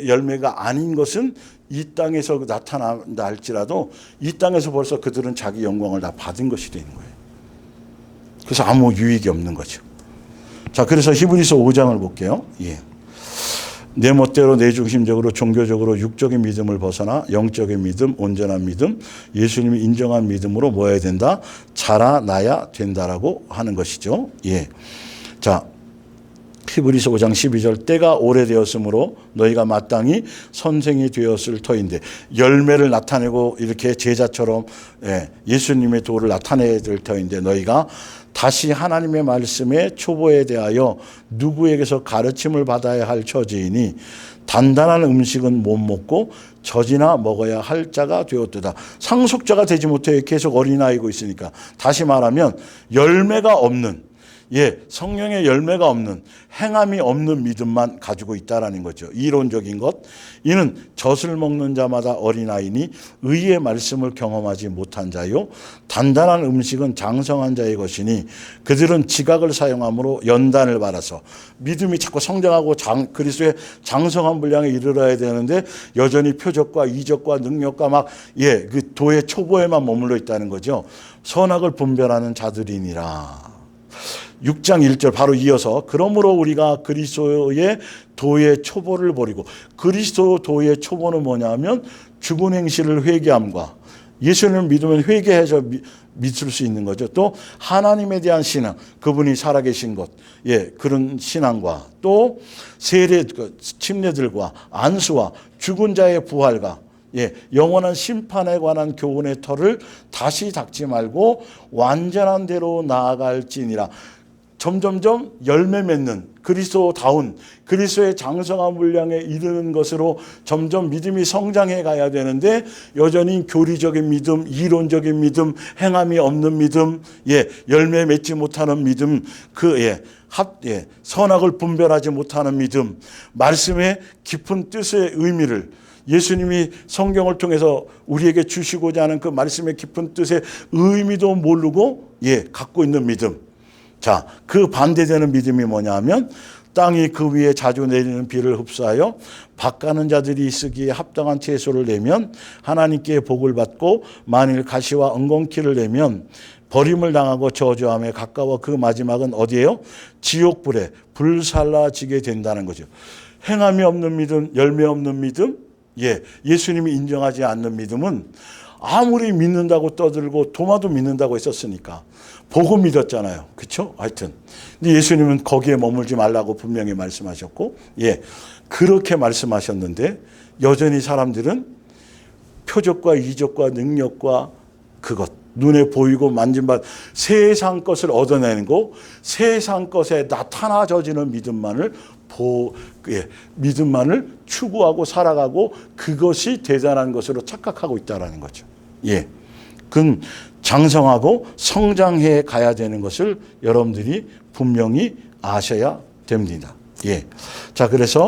열매가 아닌 것은 이 땅에서 나타난다 할지라도 이 땅에서 벌써 그들은 자기 영광을 다 받은 것이 되는 거예요. 그래서 아무 유익이 없는 거죠. 자, 그래서 히브리서 5장을 볼게요. 예. 내 멋대로 내 중심적으로 종교적으로 육적인 믿음을 벗어나 영적인 믿음, 온전한 믿음, 예수님이 인정한 믿음으로 뭐 해야 된다? 자라나야 된다라고 하는 것이죠. 예. 자, 히브리서 5장 12절, 때가 오래되었으므로 너희가 마땅히 선생이 되었을 터인데, 열매를 나타내고 이렇게 제자처럼 예수님의 도를 나타내야 될 터인데, 너희가 다시 하나님의 말씀의 초보에 대하여 누구에게서 가르침을 받아야 할 처지이니 단단한 음식은 못 먹고 젖이나 먹어야 할 자가 되었도다. 상속자가 되지 못해 계속 어린아이고 있으니까, 다시 말하면 열매가 없는, 성령의 열매가 없는, 행함이 없는 믿음만 가지고 있다라는 거죠. 이론적인 것. 이는 젖을 먹는 자마다 어린아이니 의의 말씀을 경험하지 못한 자요, 단단한 음식은 장성한 자의 것이니 그들은 지각을 사용함으로 연단을 받아서, 믿음이 자꾸 성장하고 그리스도의 장성한 분량에 이르러야 되는데 여전히 표적과 이적과 능력과 막 그 도의 초보에만 머물러 있다는 거죠. 선악을 분별하는 자들이니라. 6장 1절 바로 이어서, 그러므로 우리가 그리스도의 도의 초보를 버리고, 그리스도 도의 초보는 뭐냐면 죽은 행실을 회개함과, 예수님을 믿으면 회개해서 믿을 수 있는 거죠. 또 하나님에 대한 신앙, 그분이 살아계신 것, 그런 신앙과, 또 세례 침례들과 안수와 죽은 자의 부활과 영원한 심판에 관한 교훈의 털을 다시 닦지 말고 완전한 대로 나아갈지니라. 점점점 열매 맺는 그리스도다운, 그리스도의 장성한 분량에 이르는 것으로 점점 믿음이 성장해 가야 되는데, 여전히 교리적인 믿음, 이론적인 믿음, 행함이 없는 믿음, 열매 맺지 못하는 믿음, 선악을 분별하지 못하는 믿음, 말씀의 깊은 뜻의 의미를, 예수님이 성경을 통해서 우리에게 주시고자 하는 그 말씀의 깊은 뜻의 의미도 모르고 갖고 있는 믿음. 자, 그 반대되는 믿음이 뭐냐 하면, 땅이 그 위에 자주 내리는 비를 흡수하여 밭가는 자들이 있으기에 합당한 채소를 내면 하나님께 복을 받고, 만일 가시와 엉겅퀴를 내면 버림을 당하고 저주함에 가까워 그 마지막은 어디예요? 지옥불에 불살라지게 된다는 거죠. 행함이 없는 믿음, 열매 없는 믿음, 예수님이 인정하지 않는 믿음은 아무리 믿는다고 떠들고 도마도 믿는다고 했었으니까 보고 믿었잖아요. 그렇죠? 하여튼 근데 예수님은 거기에 머물지 말라고 분명히 말씀하셨고, 그렇게 말씀하셨는데 여전히 사람들은 표적과 이적과 능력과 그것, 눈에 보이고 만진바 세상 것을 얻어내는 거, 세상 것에 나타나져지는 믿음만을 추구하고 살아가고, 그것이 대단한 것으로 착각하고 있다는 거죠. 그건 장성하고 성장해 가야 되는 것을 여러분들이 분명히 아셔야 됩니다. 자, 그래서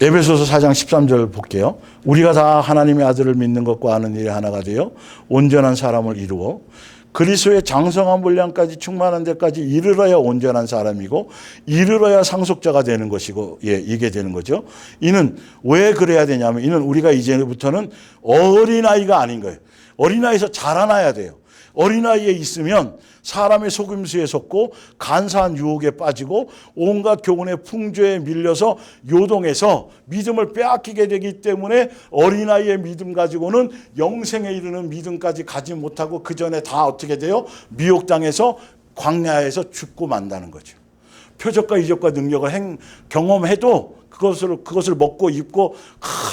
에베소서 4장 13절 볼게요. 우리가 다 하나님의 아들을 믿는 것과 아는 일이 하나가 되어 온전한 사람을 이루어 그리스도의 장성한 분량까지 충만한 데까지 이르러야 온전한 사람이고, 이르러야 상속자가 되는 것이고, 이게 되는 거죠. 이는 왜 그래야 되냐면, 이는 우리가 이제부터는 어린아이가 아닌 거예요. 어린아이에서 자라나야 돼요. 어린아이에 있으면 사람의 속임수에 속고 간사한 유혹에 빠지고 온갖 교훈의 풍조에 밀려서 요동해서 믿음을 빼앗기게 되기 때문에 어린아이의 믿음 가지고는 영생에 이르는 믿음까지 가지 못하고 그 전에 다 어떻게 돼요? 미혹당해서 광야에서 죽고 만다는 거죠. 표적과 이적과 능력을 경험해도 그것을 먹고 입고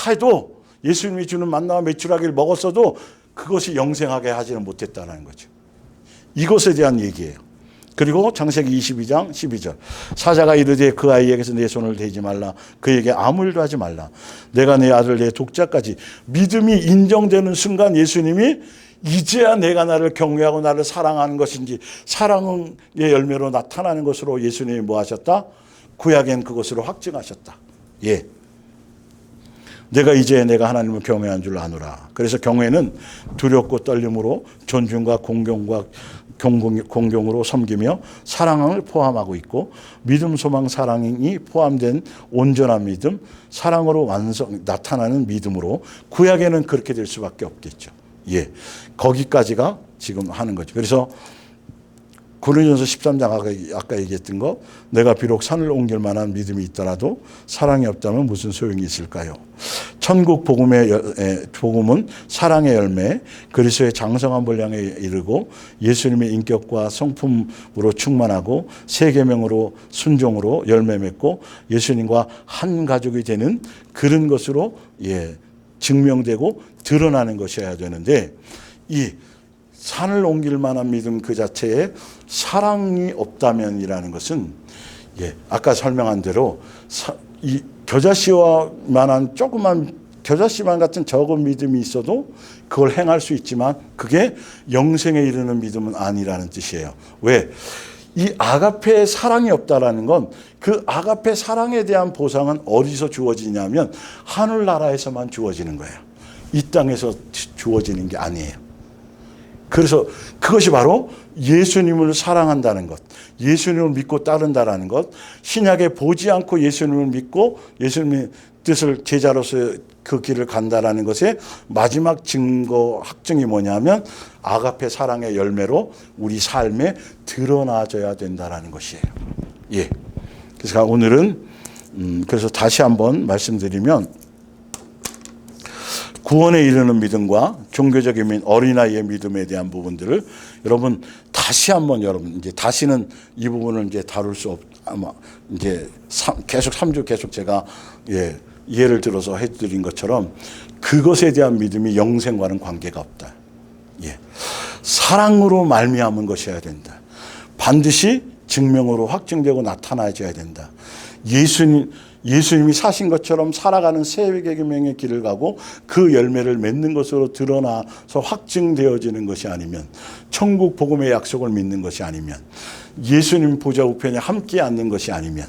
해도 예수님이 주는 만나와 메추라기를 먹었어도 그것이 영생하게 하지는 못했다는 거죠. 이것에 대한 얘기예요. 그리고 창세기 22장 12절 사자가 이르되 그 아이에게서 내 손을 대지 말라. 그에게 아무 일도 하지 말라. 내가 내 아들 내 독자까지. 믿음이 인정되는 순간 예수님이 이제야 내가 나를 경외하고 나를 사랑하는 것인지 사랑의 열매로 나타나는 것으로 예수님이 뭐 하셨다? 구약엔 그것으로 확증하셨다. 예. 내가 하나님을 경외한 줄 아노라. 그래서 경외는 두렵고 떨림으로 존중과 공경으로 섬기며 사랑을 포함하고 있고 믿음, 소망, 사랑이 포함된 온전한 믿음, 사랑으로 나타나는 믿음으로 구약에는 그렇게 될 수밖에 없겠죠. 예, 거기까지가 지금 하는 거죠. 그래서 고린도전서 13장 아까 얘기했던 거, 내가 비록 산을 옮길 만한 믿음이 있더라도 사랑이 없다면 무슨 소용이 있을까요? 천국 복음은 사랑의 열매, 그리스도의 장성한 분량에 이르고 예수님의 인격과 성품으로 충만하고 세 계명으로 순종으로 열매 맺고 예수님과 한 가족이 되는 그런 것으로 증명되고 드러나는 것이어야 되는데, 이 산을 옮길 만한 믿음 그 자체에 사랑이 없다면이라는 것은 아까 설명한 대로 이 겨자씨만한 조그만 겨자씨만 같은 적은 믿음이 있어도 그걸 행할 수 있지만 그게 영생에 이르는 믿음은 아니라는 뜻이에요. 왜? 이 아가페의 사랑이 없다라는 건 그 아가페 사랑에 대한 보상은 어디서 주어지냐면 하늘나라에서만 주어지는 거예요. 이 땅에서 주어지는 게 아니에요. 그래서 그것이 바로 예수님을 사랑한다는 것, 예수님을 믿고 따른다라는 것, 신약에 보지 않고 예수님을 믿고 예수님의 뜻을 제자로서 그 길을 간다라는 것의 마지막 증거, 확증이 뭐냐면 아가페 사랑의 열매로 우리 삶에 드러나져야 된다라는 것이에요. 예. 그래서 오늘은 그래서 다시 한번 말씀드리면 구원에 이르는 믿음과 종교적인 어린아이의 믿음에 대한 부분들을 여러분 다시 한번 이제 다시는 이 부분을 이제 다룰 수 아마 이제 계속 3주 계속 제가 예를 들어서 해드린 것처럼 그것에 대한 믿음이 영생과는 관계가 없다. 사랑으로 말미암은 것이어야 된다. 반드시 증명으로 확증되고 나타나줘야 된다. 예수님이 사신 것처럼 살아가는 세계명의 길을 가고 그 열매를 맺는 것으로 드러나서 확증되어지는 것이 아니면, 천국 복음의 약속을 믿는 것이 아니면, 예수님 보좌 우편에 함께 앉는 것이 아니면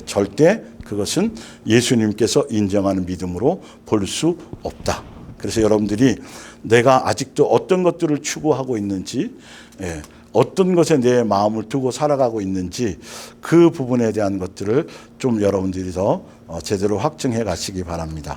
절대 그것은 예수님께서 인정하는 믿음으로 볼 수 없다. 그래서 여러분들이 내가 아직도 어떤 것들을 추구하고 있는지, 어떤 것에 내 마음을 두고 살아가고 있는지 그 부분에 대한 것들을 좀 여러분들이 더 제대로 확증해 가시기 바랍니다.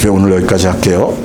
오늘 여기까지 할게요.